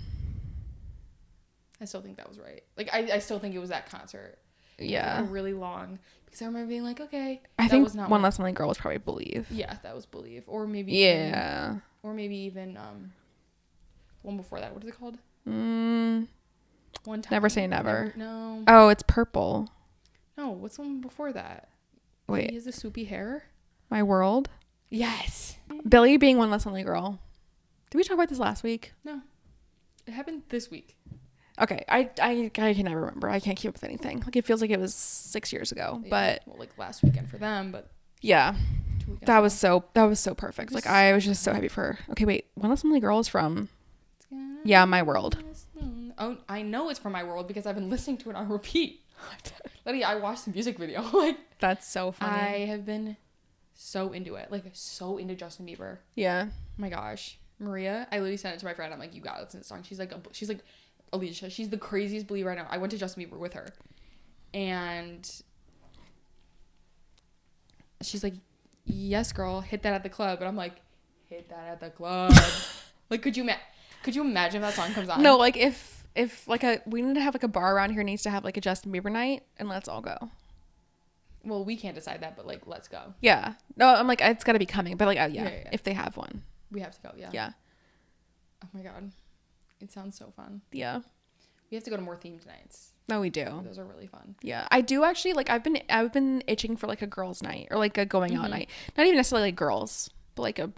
I still think that was right. Like I still think it was that concert. Yeah. Like, really long. Because I remember being like, okay. I think was not One Less Lonely Girl was probably Believe. Yeah, that was Believe. Or maybe even one before that. What is it called? One Time. Never Say Never. No. Oh, it's Purple. No, what's the one before that? Wait. He has the soupy hair? My World? Yes. Billy being One Less Lonely Girl. Did we talk about this last week? No. It happened this week. Okay. I can never remember. I can't keep up with anything. Like it feels like it was 6 years ago. Yeah. But well, like last weekend for them, but yeah. That was so perfect. Like I was just so happy for her. Okay, wait. One Less Lonely Girl is from My World. Oh, I know it's from My World because I've been listening to it on repeat. Literally, I watched the music video. Like that's so funny. I have been so into it. Like so into Justin Bieber. Yeah. Oh my gosh. Maria, I literally sent it to my friend. I'm like, you gotta listen to this song. She's like Alicia, she's the craziest believer I know. I went to Justin Bieber with her. And she's like, yes, girl, hit that at the club. And I'm like, hit that at the club. Like, could you imagine if that song comes on? No, like if like we need to have like a bar around here needs to have like a Justin Bieber night and let's all go. Well, we can't decide that, but like, let's go. Yeah. No, I'm like, it's got to be coming. But like, yeah, if they have one. We have to go, yeah. Yeah. Oh my God. It sounds so fun. Yeah. We have to go to more themed nights. No, we do. Those are really fun. Yeah. I do actually, like, I've been itching for like a girls' night or like a going out night. Not even necessarily like girls, but like a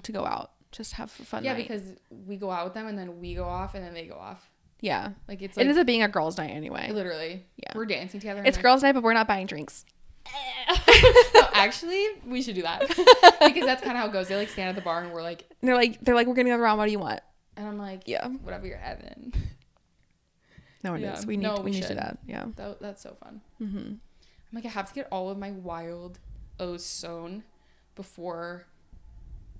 to go out. Just have a fun night. Yeah, because we go out with them and then we go off and then they go off. Yeah. Like it's like, it ends up being a girls' night anyway. Literally. Yeah. We're dancing together. It's girls' night, but we're not buying drinks. No, actually, we should do that. Because that's kind of how it goes. They like stand at the bar and we're like... They're like, we're going to go around. What do you want? And I'm like, yeah, whatever you're having. No, it is. We need to do that. Yeah. That's so fun. I'm like, I have to get all of my wild O's sewn before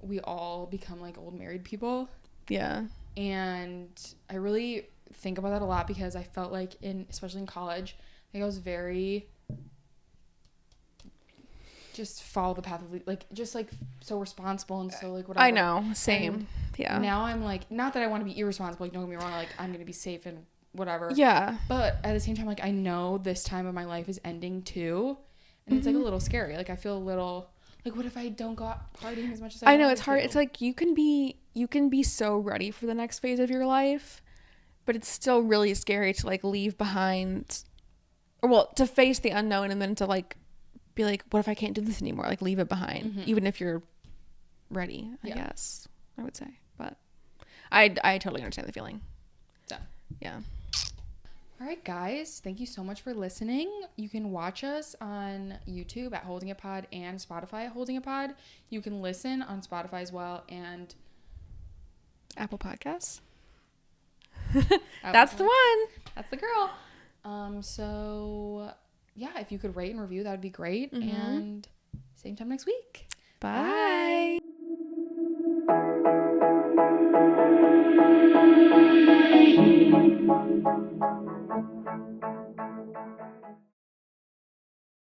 we all become like old married people. Yeah. And I really think about that a lot because I felt like especially in college, I was very just follow the path of like just like so responsible and so like whatever. I know, same. And yeah. Now I'm like, not that I want to be irresponsible, like don't get me wrong, like I'm gonna be safe and whatever. Yeah. But at the same time, like I know this time of my life is ending too, and it's like a little scary. Like I feel a little like, what if I don't go out partying as much as I know it's hard. It's like you can be so ready for the next phase of your life, but it's still really scary to like leave behind, or well, to face the unknown and then to like be like, what if I can't do this anymore? Like leave it behind, even if you're ready. I guess I would say, but I totally understand the feeling. Yeah. All right, guys. Thank you so much for listening. You can watch us on YouTube at Holding It Pod and Spotify at Holding It Pod. You can listen on Spotify as well and Apple Podcasts. That's the one. That's the girl. So yeah, if you could rate and review, that would be great. And same time next week. Bye. Bye.